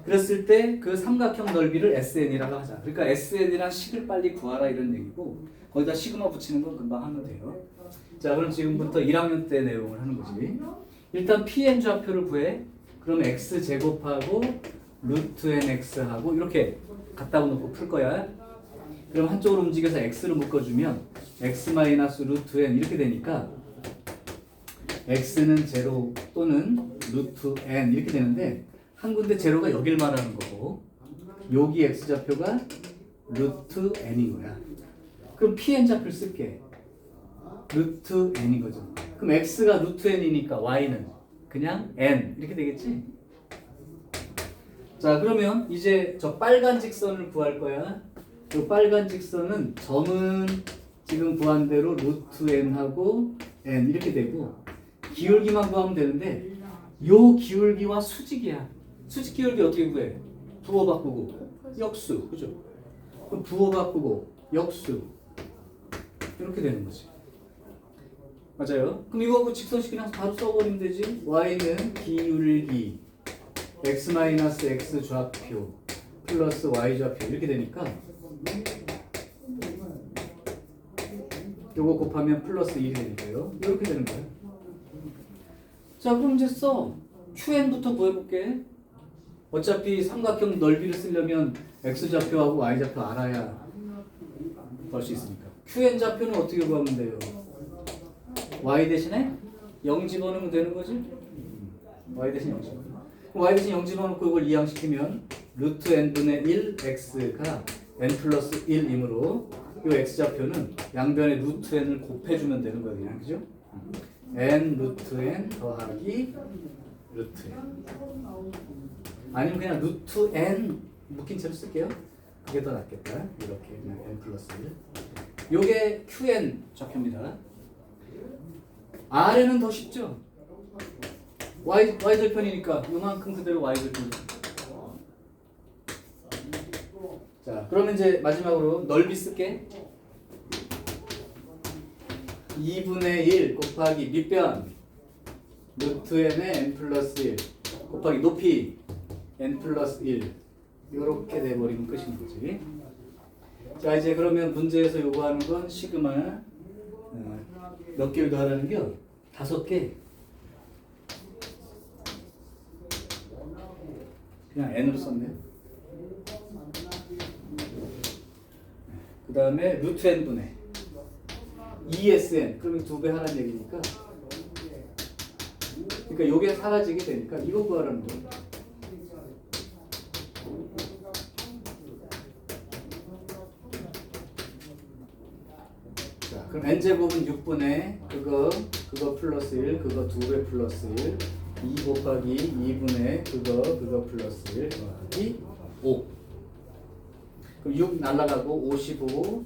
그랬을 때 그 삼각형 넓이를 SN이라고 하자. 그러니까 SN이란 식을 빨리 구하라 이런 얘기고 거기다 시그마 붙이는 건 금방 하면 돼요. 자, 그럼 지금부터 1학년 때 내용을 하는 거지. 일단 PN 좌표를 구해. 그럼 x 제곱하고 루트 nx하고 이렇게 갖다 놓고 풀 거야. 그럼 한쪽으로 움직여서 x를 묶어주면 x 마이너스 루트 n 이렇게 되니까 x는 제로 또는 루트 n 이렇게 되는데 한 군데 제로가 여길 말하는 거고 여기 x 좌표가 루트 n인 거야. 그럼 pn 좌표를 쓸게. 루트 n인 거죠. 그럼 x가 루트 n이니까 y는 그냥 n 이렇게 되겠지? 자, 그러면 이제 저 빨간 직선을 구할 거야. 이 빨간 직선은 점은 지금 구한 대로 루트 n하고 n 이렇게 되고 기울기만 구하면 되는데 요 기울기와 수직이야. 수직 기울기 어떻게 구해? 부호 바꾸고 역수, 그죠? 그럼 부호 바꾸고 역수 이렇게 되는 거지. 맞아요? 그럼 이거하고 직선식 그냥 바로 써버리면 되지. y는 기울기 x-x 좌표 플러스 y 좌표 이렇게 되니까 요거 곱하면 플러스 1이 되니까요. 이렇게 되는 거예요. 자, 그럼 이제 써. QN부터 구해볼게. 어차피 삼각형 넓이를 쓰려면 x 좌표하고 y 좌표 알아야 구할 수 있으니까. QN 좌표는 어떻게 구하면 돼요? y 대신에 0 집어넣으면 되는 거지? y 대신 0 집어넣으면. y 대신 0 집어넣고 이걸 이항시키면 루트 n분의 1 x가 n 플러스 1이므로 이 x 좌표는 양변에 루트 n을 곱해주면 되는 거야 그냥. 그죠? n 루트 n 더하기 루트 n. 아니면 그냥 루트 n 묶인 채로 쓸게요. 그게 더 낫겠다. 이렇게 그냥 n 플러스 1. 요게 qn 좌표입니다. 아래는 더 쉽죠. y절편이니까 요만큼 그대로 y절편. 자, 그러면 이제 마지막으로 넓이 쓸게. 2분의 1 곱하기 밑변 루트 n의 n 플러스 1 곱하기 높이 n 플러스 1 요렇게 돼버리면 끝인 거지. 자, 이제 그러면 문제에서 요구하는 건 시그마 몇 개를 더하라는 겨? 5개. 그냥 n으로 썼네요. 그 다음에 루트 n분의 2sn 그러면 2배 하라는 얘기니까, 그러니까 요게 사라지게 되니까 이거 구하라는 거예요. 자, 그럼 n제곱은 6분의 그거 플러스 1 그거 2배 플러스 1 2 곱하기 2분의 그거 플러스 1 더하기 5. 그럼 6 날라가고 55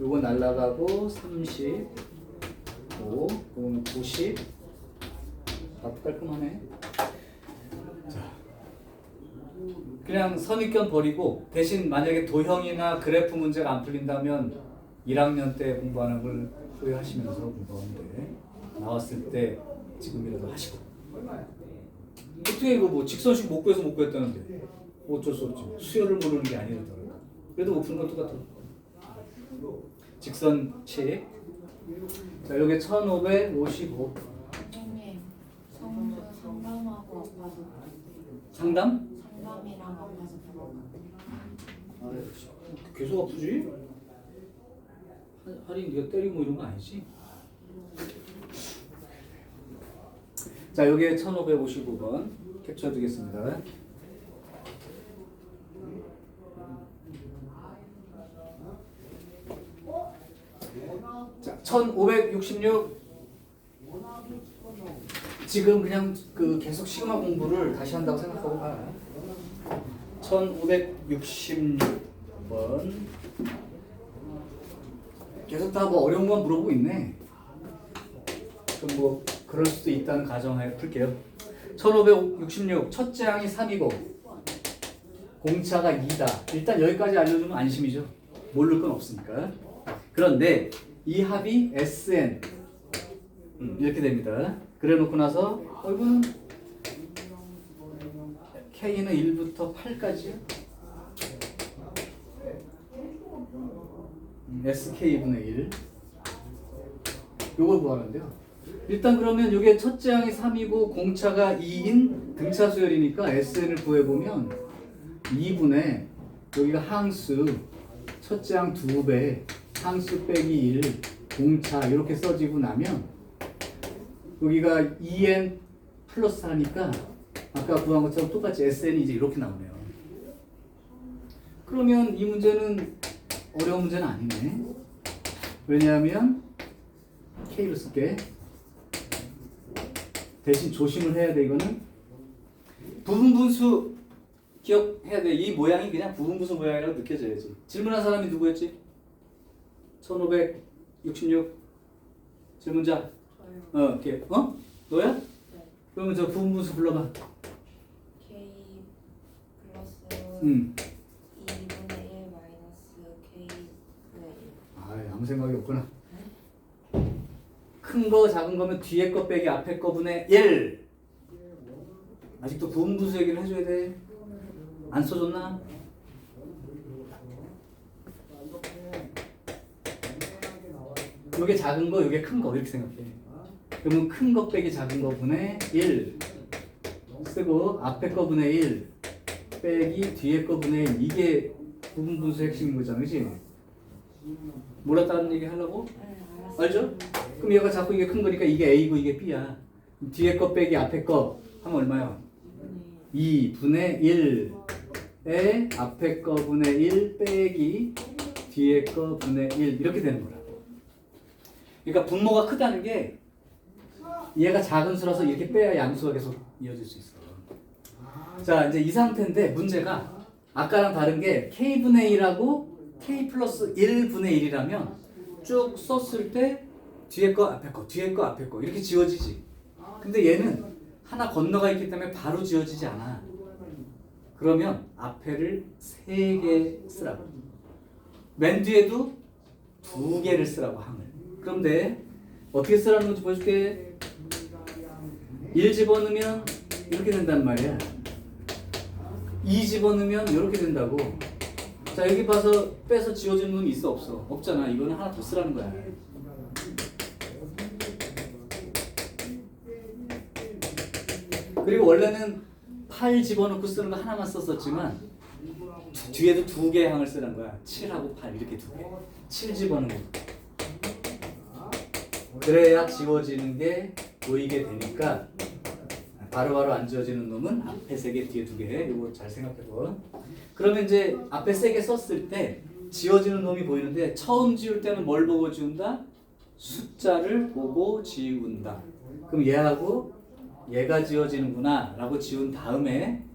요거 날라가고 35 그러면 90. 답 깔끔하네. 자, 그냥 선입견 버리고 대신 만약에 도형이나 그래프 문제가 안 풀린다면 1학년 때 공부하는 걸 후회하시면서 공부하면 돼. 나왔을 때 지금이라도 하시고. 어떻게 이거 뭐 직선식 못 구해서 못 구했다는데 어쩔 수 없지. 수열을 모르는 게 아니더라고. 그래도 못 푸는 건 똑같아. 직선식. 자, 여기 1555. 선생님, 성주 상담하고 아파서 상담? 상담이랑 아파서 들어가. 계속 아프지? 할인 네가 때리고 뭐 이런 거 아니지? 자, 여기에 1555번 캡처해 두겠습니다. 자, 1566. 지금 그냥 그 계속 시그마 공부를 다시 한다고 생각하고 봐. 1566번. 계속 다 뭐 어려운 건 물어보고 있네. 그럼 뭐 그럴 수도 있다는 가정하에 풀게요. 1566 첫째 항이 3이고 공차가 2다. 일단 여기까지 알려주면 안심이죠. 모를 건 없으니까. 그런데 이 합이 SN 이렇게 됩니다. 그래 놓고 나서 이거는 K는 1부터 8까지요. SK분의 1 요걸 구하는데요. 일단 그러면 이게 첫째 항이 3이고 공차가 2인 등차 수열이니까 SN을 구해보면 2분의 여기가 항수 첫째 항 2배 항수 빼기 1 공차 이렇게 써지고 나면 여기가 2n 플러스 하니까 아까 구한 것처럼 똑같이 SN이 이제 이렇게 나오네요. 그러면 이 문제는 어려운 문제는 아니네. 왜냐하면 K를 쓸게. 대신 조심을 해야 돼. 이거는 부분분수 기억해야 돼. 이 모양이 그냥 부분분수 모양이라고 느껴져야지. 질문한 사람이 누구였지? 1566 질문자. 이렇게 너야? 네. 그러면 저 부분분수 불러봐. K 플러스 2분의 1 마이너스 K분의 1. 아무 생각이 없구나. 큰 거 작은 거면 뒤에 거 빼기 앞에 거 분의 1. 아직도 부분분수 얘기를 해줘야 돼. 안 써줬나? 요게 작은 거, 요게 큰 거 이렇게 생각해. 그러면 큰 거 빼기 작은 거 분의 1 쓰고 앞에 거 분의 1 빼기 뒤에 거 분의 1 이게 부분분수 핵심인 거잖아, 그렇지? 몰랐다는 얘기 하려고? 네, 알았어요. 알죠? 그럼 얘가 자꾸 이게 큰 거니까 이게 A고 이게 B야. 뒤에 거 빼기 앞에 거 하면 얼마야? 2분의 1에 앞에 거 분의 1 빼기 뒤에 거 분의 1 이렇게 되는 거라고. 그러니까 분모가 크다는 게 얘가 작은 수라서 이렇게 빼야 양수가 계속 이어질 수 있어. 자, 이제 이 상태인데 문제가 아까랑 다른 게 k분의 1하고 k 플러스 1분의 1이라면 쭉 썼을 때 뒤에 거 앞에 거 뒤에 거 앞에 거 이렇게 지워지지. 근데 얘는 하나 건너가 있기 때문에 바로 지워지지 않아. 그러면 앞에를 3개 쓰라고. 맨 뒤에도 2개를 쓰라고 항을. 그런데 어떻게 쓰라는 건지 보여줄게. 1 집어넣으면 이렇게 된단 말이야. 2 집어넣으면 이렇게 된다고. 자, 여기 봐서 빼서 지워지는 놈이 있어 없어? 없잖아. 이거는 하나 더 쓰라는 거야. 그리고 원래는 8 집어넣고 쓰는 거 하나만 썼었지만 뒤에도 2개의 항을 쓰는 거야. 7하고 8 이렇게 2개. 7 집어넣는 거. 그래야 지워지는 게 보이게 되니까 바로바로 안 지워지는 놈은 앞에 3개 뒤에 2개. 이거 잘 생각해봐. 그러면 이제 앞에 3개 썼을 때 지워지는 놈이 보이는데 처음 지울 때는 뭘 보고 지운다? 숫자를 보고 지운다. 그럼 얘하고 얘가 지워지는구나 라고 지운 다음에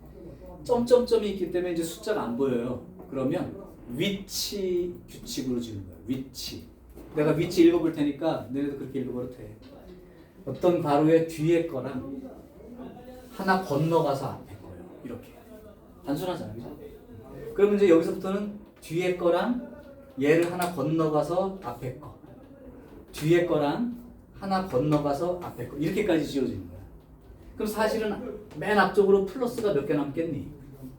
점점점이 있기 때문에 이제 숫자가 안 보여요. 그러면 위치 규칙으로 지우는 거야. 위치. 내가 위치 읽어볼 테니까 너희도 그렇게 읽어버려도 돼. 어떤 가로의 뒤에 거랑 하나 건너가서 앞에 거예요. 이렇게. 단순하잖아요. 그죠? 그러면 이제 여기서부터는 뒤에 거랑 얘를 하나 건너가서 앞에 거. 뒤에 거랑 하나 건너가서 앞에 거. 이렇게까지 지워지는 거야. 그럼 사실은 맨 앞쪽으로 플러스가 몇 개 남겠니?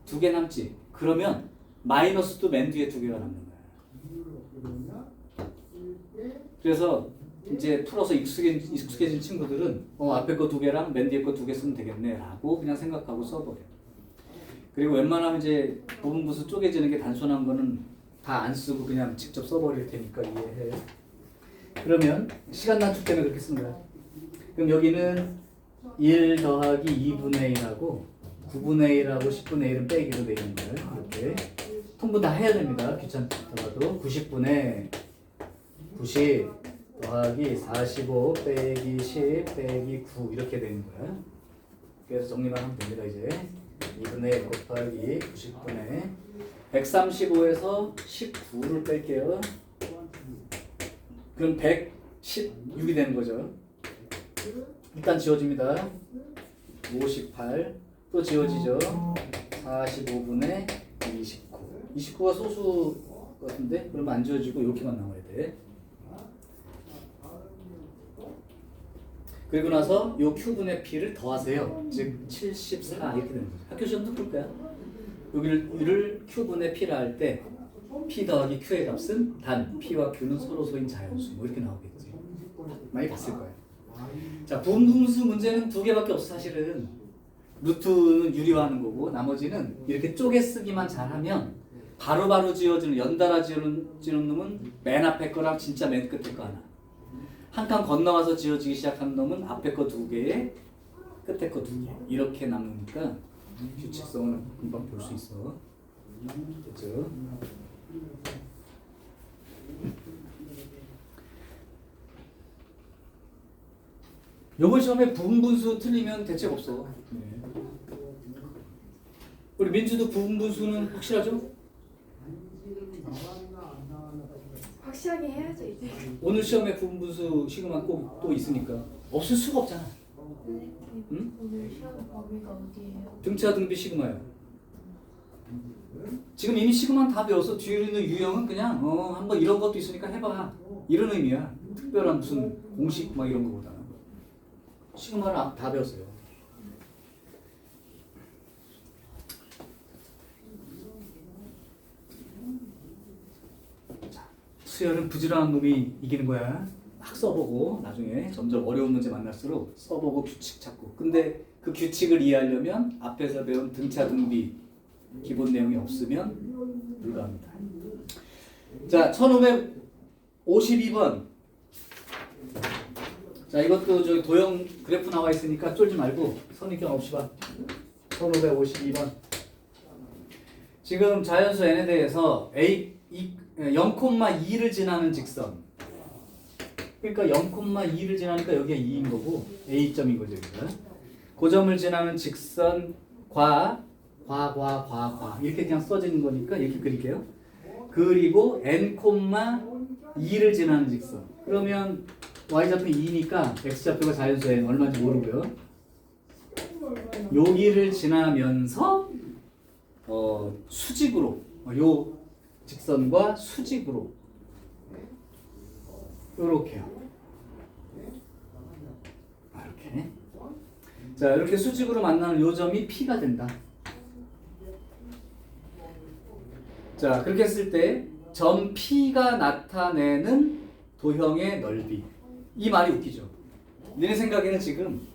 2개 남지. 그러면 마이너스도 맨 뒤에 2개가 남는 거야. 그래서 이제 풀어서 익숙해진 친구들은 앞에 거 2개랑 맨 뒤에 거 2개 쓰면 되겠네 라고 그냥 생각하고 써버려. 그리고 웬만하면 이제 부분부수 쪼개지는 게 단순한 거는 다 안 쓰고 그냥 직접 써버릴 테니까 이해해. 그러면 시간 단축 때문에 그렇게 쓰는 거야. 그럼 여기는 1 더하기 2분의 1하고 9분의 1하고 10분의 1은 빼기로 되는 거예요. 이렇게 통분 다 해야 됩니다. 귀찮더라도 90분의 90 더하기 45 빼기 10 빼기 9 이렇게 되는 거야. 그래서 정리만 하면 됩니다. 이제 2분의 1 곱하기 90분의 135에서 19를 뺄게요. 그럼 116이 되는 거죠. 일단 지워집니다. 58 또 지워지죠. 45분의 29 29가 소수 같은데 그러면 안 지워지고 이렇게만 나와야 돼. 그리고 나서 요 Q분의 P를 더하세요. 즉 74 이렇게 되는 거죠. 학교 시험도 그럴 거야. 여기를 Q분의 P라 할 때 P 더하기 Q의 값은 단 P와 Q는 서로소인 자연수 뭐 이렇게 나오겠지. 많이 봤을 거야. 자, 부분분수 문제는 2개밖에 없어. 사실은 루트는 유리화하는 거고 나머지는 이렇게 쪼개 쓰기만 잘하면 바로바로 지워지는 연달아 지워지는 놈은 맨 앞에 거랑 진짜 맨 끝에 거 하나. 한 칸 건너가서 지워지기 시작한 놈은 앞에 거 2개에 끝에 거 2개 이렇게 남으니까 규칙성을 금방 볼 수 있어. 됐죠? 요번 시험에 부분분수 틀리면 대책 없어. 네. 우리 민주도 부분분수는 확실하죠? 확실하게 해야죠 이제. 오늘 시험에 부분분수 시그마 꼭 또 있으니까 없을 수가 없잖아. 응? 오늘 시험 범위가 어디예요? 등차 등비 시그마요. 지금 이미 시그마는 다 배워서 뒤에 있는 유형은 그냥 한번 이런 것도 있으니까 해봐 이런 의미야. 특별한 무슨 공식 막 이런 거보다 시그마를 다 배웠어요. 자, 수열은 부지런한 놈이 이기는 거야. 막 써보고 나중에 점점 어려운 문제 만날수록 써보고 규칙 찾고. 근데 그 규칙을 이해하려면 앞에서 배운 등차 등비 기본 내용이 없으면 불가합니다. 자, 1552번. 자, 이것도 저기 도형 그래프 나와 있으니까 쫄지 말고 선입견 없이 봐. 1552번. 지금 자연수 n에 대해서 0,2를 지나는 직선. 그러니까 0,2를 지나니까 여기가 2인 거고 A점인 거죠. 여기가. 그 점을 지나는 직선 과 이렇게 그냥 써지는 거니까 이렇게 그릴게요. 그리고 n, 2를 지나는 직선. 그러면 y좌표 2니까 x좌표가 자연수 n 얼마인지 모르고요. 여기를 지나면서 수직으로 요 직선과 수직으로 요렇게요. 이렇게. 자, 이렇게 수직으로 만나는 요 점이 P가 된다. 자, 그렇게 했을 때 점 P가 나타내는 도형의 넓이. 이 말이 웃기죠. 너네 생각에는 지금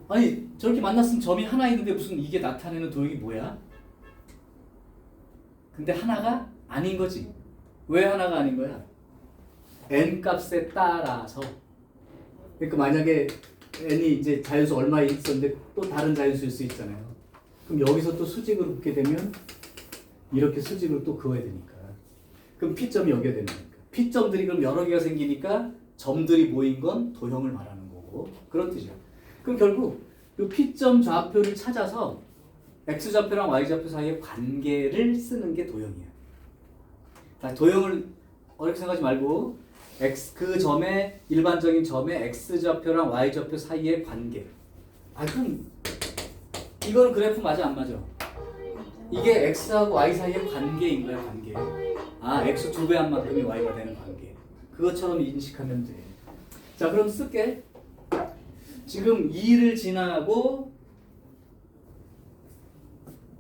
아니 저렇게 만났으면 점이 하나 있는데 무슨 이게 나타내는 도형이 뭐야? 근데 하나가 아닌 거지. 왜 하나가 아닌 거야? n 값에 따라서. 그러니까 만약에 n이 이제 자연수 얼마 있었는데 또 다른 자연수일 수 있잖아요. 그럼 여기서 또 수직으로 긋게 되면 이렇게 수직으로 또 그어야 되니까. 그럼 P점이 여기가 되는 거니까. P점들이 그럼 여러 개가 생기니까 점들이 모인 건 도형을 말하는 거고. 그런 뜻이야. 그럼 결국 이 P점 좌표를 찾아서 X좌표랑 Y좌표 사이의 관계를 쓰는 게 도형이야. 자, 도형을 어렵게 생각하지 말고 그 점의 일반적인 점의 X좌표랑 Y좌표 사이의 관계. 그럼 이거는 그래프 맞아 안 맞아? 이게 X하고 Y 사이의 관계인 거야, 관계. X 2배 한 만큼이 Y가 되는 관계. 그것처럼 인식하면 돼. 자, 그럼 쓸게. 지금 2를 지나고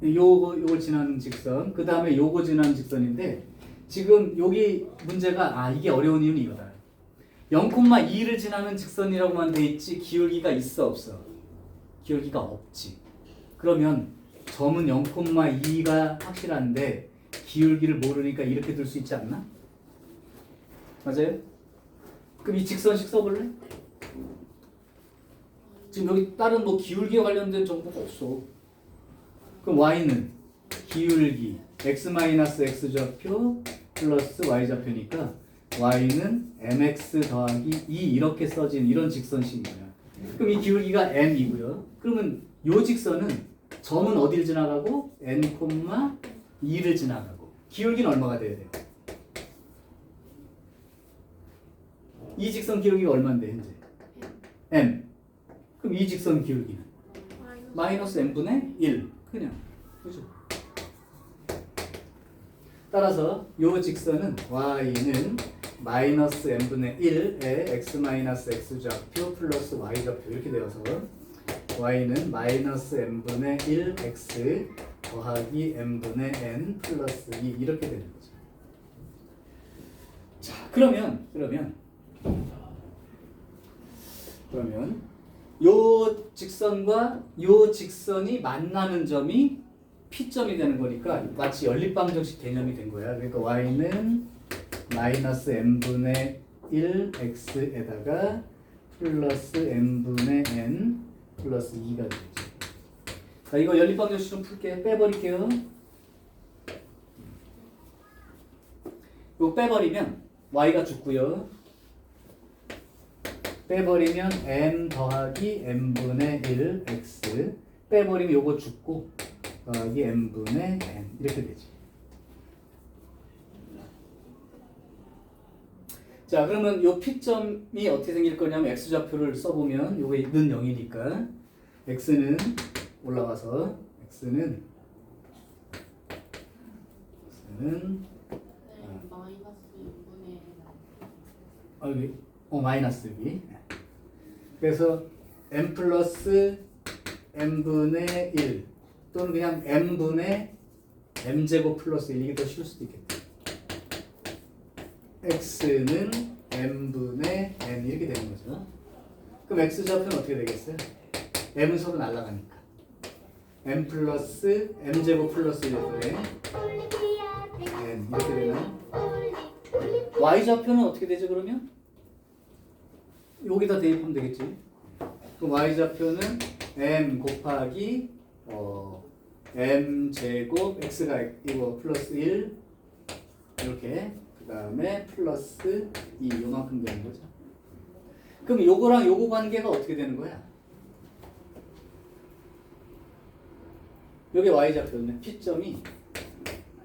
요걸 지나는 직선, 그 다음에 요거 지나는 직선인데 지금 여기 문제가 이게 어려운 이유는 이거다. 0,2를 지나는 직선이라고만 돼 있지 기울기가 있어 없어? 기울기가 없지. 그러면 점은 0,2가 확실한데 기울기를 모르니까 이렇게 둘 수 있지 않나? 맞아요? 그럼 이 직선식 써볼래? 지금 여기 다른 뭐 기울기에 관련된 정보가 없어. 그럼 y는 기울기 x-x좌표 플러스 y좌표니까 y는 mx 더하기 2 이렇게 써진 이런 직선식인 거야. 그럼 이 기울기가 m이고요. 그러면 요 직선은 점은 어디를 지나가고 n, 2를 지나가고 기울기는 얼마가 돼야 돼요? 이 직선 기울기가 얼마인데 현재? m. 그럼 이 직선 기울기는? 마이너스 m분의 1. 그냥 그죠? 따라서 요 직선은 y는 마이너스 m분의 1에 x-x좌표 플러스 y좌표 이렇게 되어서 y는 마이너스 m분의 1x 더하기 m분의 n 플러스 2 이렇게 되는 거죠. 자, 그러면 요 직선과 요 직선이 만나는 점이 P점이 되는 거니까 마치 연립방정식 개념이 된 거야. 그러니까 y는 마이너스 m분의 1x에다가 플러스 m분의 n 플러스 2가 되죠. 자, 이거 연립방정식 좀 풀게. 빼버릴게요. 이거 빼버리면 y가 죽고요. 빼버리면 m 더하기 m분의 1 x 빼버리면 요거 죽고 더하기 m분의 n 이렇게 되지. 자, 그러면 요 P점이 어떻게 생길 거냐면 x좌표를 써보면 요게 는 0이니까 x는 올라가서 x는 마이너스 6분의 마이너스 여기. 그래서 m 플러스 m분의 1 또는 그냥 m분의 m제곱 플러스 1 이게 더 쉬울 수도 있겠다. x는 m분의 n 이렇게 되는 거죠. 그럼 x좌표는 어떻게 되겠어요? m은 서로 날아가니까 m 플러스 m제곱 플러스 1분의 n 이렇게 되나요? y좌표는 어떻게 되죠 그러면? 여기다 대입하면 되겠지. 그럼 y좌표는 m 곱하기 m 제곱 x가 이거 플러스 1 이렇게 그 다음에 플러스 2 요만큼 되는 거죠. 그럼 요거랑 요거 관계가 어떻게 되는 거야? 요게 y좌표네. P점이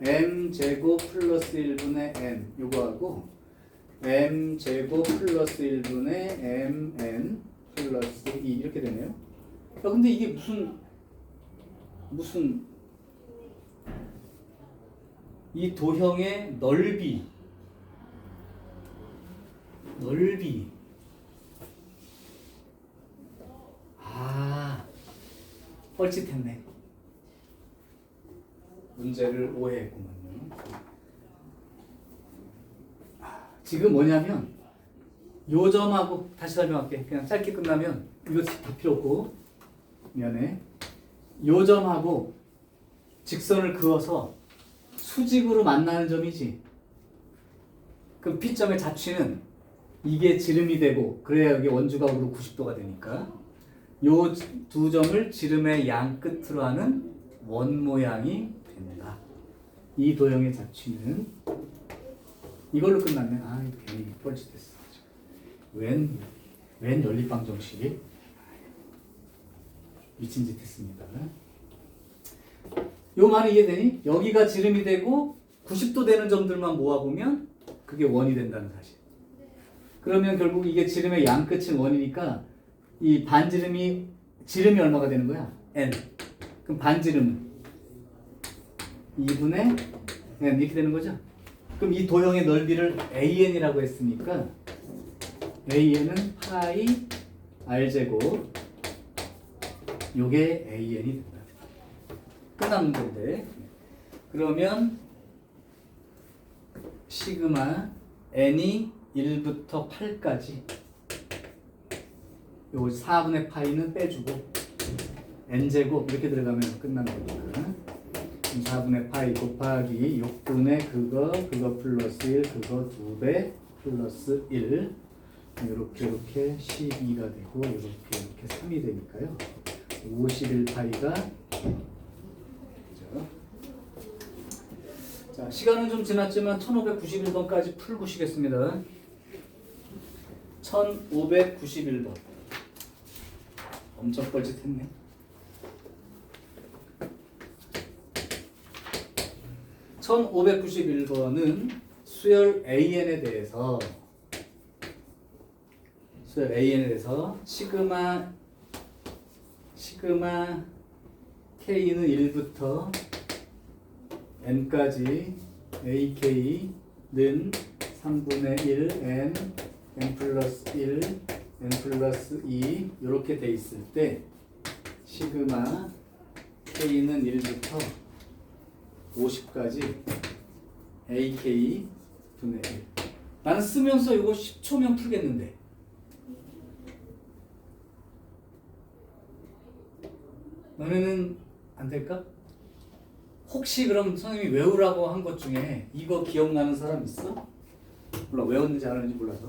m제곱 플러스 1분의 n 요거하고 m제곱 플러스 1분의 mn 플러스 2 이렇게 되네요. 야, 근데 이게 무슨 이 도형의 넓이 뻘짓했네. 문제를 오해했구만요. 지금 뭐냐면 요 점하고 다시 설명할게. 그냥 짧게 끝나면 이거 다 필요 없고 미안해. 요 점하고 직선을 그어서 수직으로 만나는 점이지. 그럼 P점의 자취는 이게 지름이 되고 그래야 여기 원주각으로 90도가 되니까 요 두 점을 지름의 양 끝으로 하는 원 모양이 된다. 이 도형의 자취는 이걸로 끝났네. 아, 이거 괜히 뻘짓했어. 웬 연립방 정식 미친 짓 했습니다. 요 말이 이해되니? 여기가 지름이 되고 90도 되는 점들만 모아보면 그게 원이 된다는 사실. 그러면 결국 이게 지름의 양 끝은 원이니까 이 반지름이 얼마가 되는 거야? n. 그럼 반지름은 2분의 n 이렇게 되는 거죠? 그럼 이 도형의 넓이를 an이라고 했으니까 an은 파이 r제곱 요게 an이 된다. 끝난 문제인데 그러면 시그마 n이 1부터 8까지 요 4분의 파이는 빼주고 n제곱 이렇게 들어가면 끝난 거니까 4분의 파이 곱하기 6분의 그거 플러스 1 그거 2배 플러스 1 이렇게 12가 되고 이렇게 3이 되니까요 51파이가 그죠? 자, 시간은 좀 지났지만 1591번까지 풀고 쉬겠습니다. 1591번 엄청 뻘짓했네. (1591번은) 수열 AN에 대해서 시그마 K는 1부터 n까지 AK는 3분의 1 n 플러스 1 n 플러스 2 이렇게 돼 있을 때 시그마 K는 1부터 50까지 AK 분의 1 나는 쓰면서 이거 10초면 풀겠는데 너네는 안 될까? 혹시 그럼 선생님이 외우라고 한 것 중에 이거 기억나는 사람 있어? 몰라 외웠는지 안 했는지 몰라서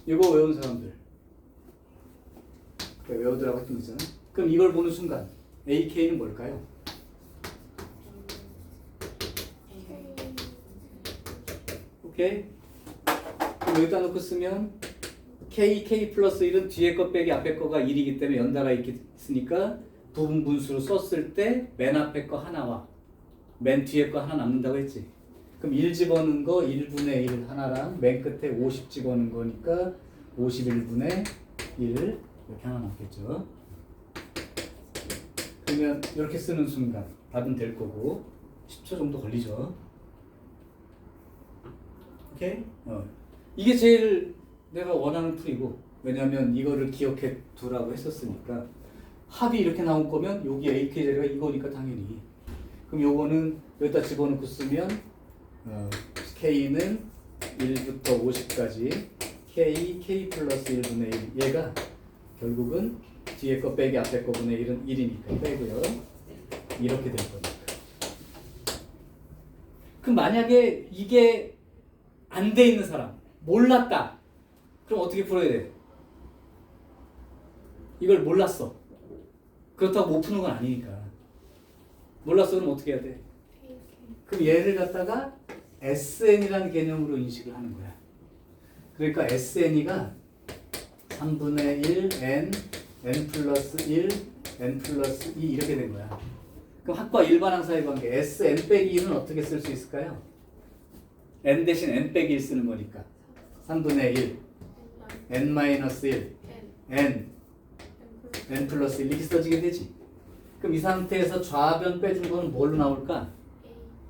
이거 외운 사람들 그래, 외우더라고 했던 거 있잖아. 그럼 이걸 보는 순간 AK는 뭘까요? 오케이? 그럼 여기다 놓고 쓰면 K 플러스 1은 뒤에 거 빼기 앞에 거가 1이기 때문에 연달아 있으니까 부분 분수로 썼을 때 맨 앞에 거 하나와 맨 뒤에 거 하나 남는다고 했지. 그럼 1 집어넣은 거 1분의 1 하나랑 맨 끝에 50 집어넣은 거니까 51분의 1 이렇게 하나 남겠죠. 그러면 이렇게 쓰는 순간 답은 될 거고 10초 정도 걸리죠. 오케이? 이게 제일 내가 원하는 풀이고 왜냐면 이거를 기억해 두라고 했었으니까 합이 이렇게 나온 거면 여기 AK 자리가 이거니까 당연히 그럼 요거는 여기다 집어넣고 쓰면 K는 1부터 50까지 K 플러스 1분의 1 얘가 결국은 뒤에 거 빼기 앞에 거 분의 1은 1이니까 빼고요 이렇게 될 거니까 그럼 만약에 이게 안 돼 있는 사람 몰랐다 그럼 어떻게 풀어야 돼? 이걸 몰랐어 그렇다고 못 푸는 건 아니니까. 몰랐어 그럼 어떻게 해야 돼? 그럼 얘를 갖다가 SN이라는 개념으로 인식을 하는 거야. 그러니까 SN이가 3분의 1 n, n 플러스 1, n 플러스 2 이렇게 된 거야. 그럼 합과 일반항사의 관계 SN 빼기 2는 어떻게 쓸 수 있을까요? n 대신 n 빼기 1 쓰는 거니까 3분의 1, n 마이너스 1, n, n 플러스 1 이렇게 써지게 되지. 그럼 이 상태에서 좌변 빼준 거는 뭘로 나올까?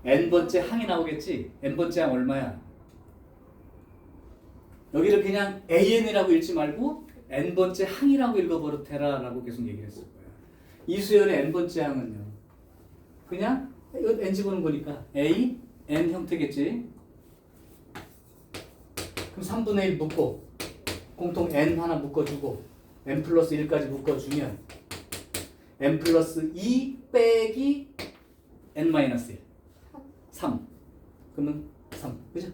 n번째 항이 나오겠지? n번째 항 얼마야? 여기를 그냥 an이라고 읽지 말고 n번째 항이라고 읽어버릇해라 라고 계속 얘기를 했을 거야. 이 수열의 n번째 항은요 그냥 이거 n 집어넣은 거니까 a, n 형태겠지? 그럼 3분의 1 묶고 공통 n 하나 묶어주고 n 플러스 1까지 묶어주면 n 플러스 2 빼기 n 마이너스 1 3 그러면 3 그죠?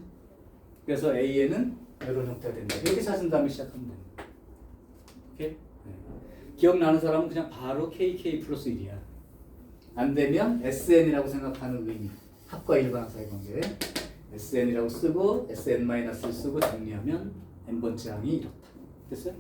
그래서 AN은 이런 형태가 된다. 이렇게 찾은 다음에 시작하면 됩니다. 오케이? 네. 기억나는 사람은 그냥 바로 KK 플러스 1이야. 안 되면 SN이라고 생각하는 의미. 합과 일반항사의 관계. SN이라고 쓰고 SN-1 쓰고 정리하면 n번째 항이 이렇다. 됐어요?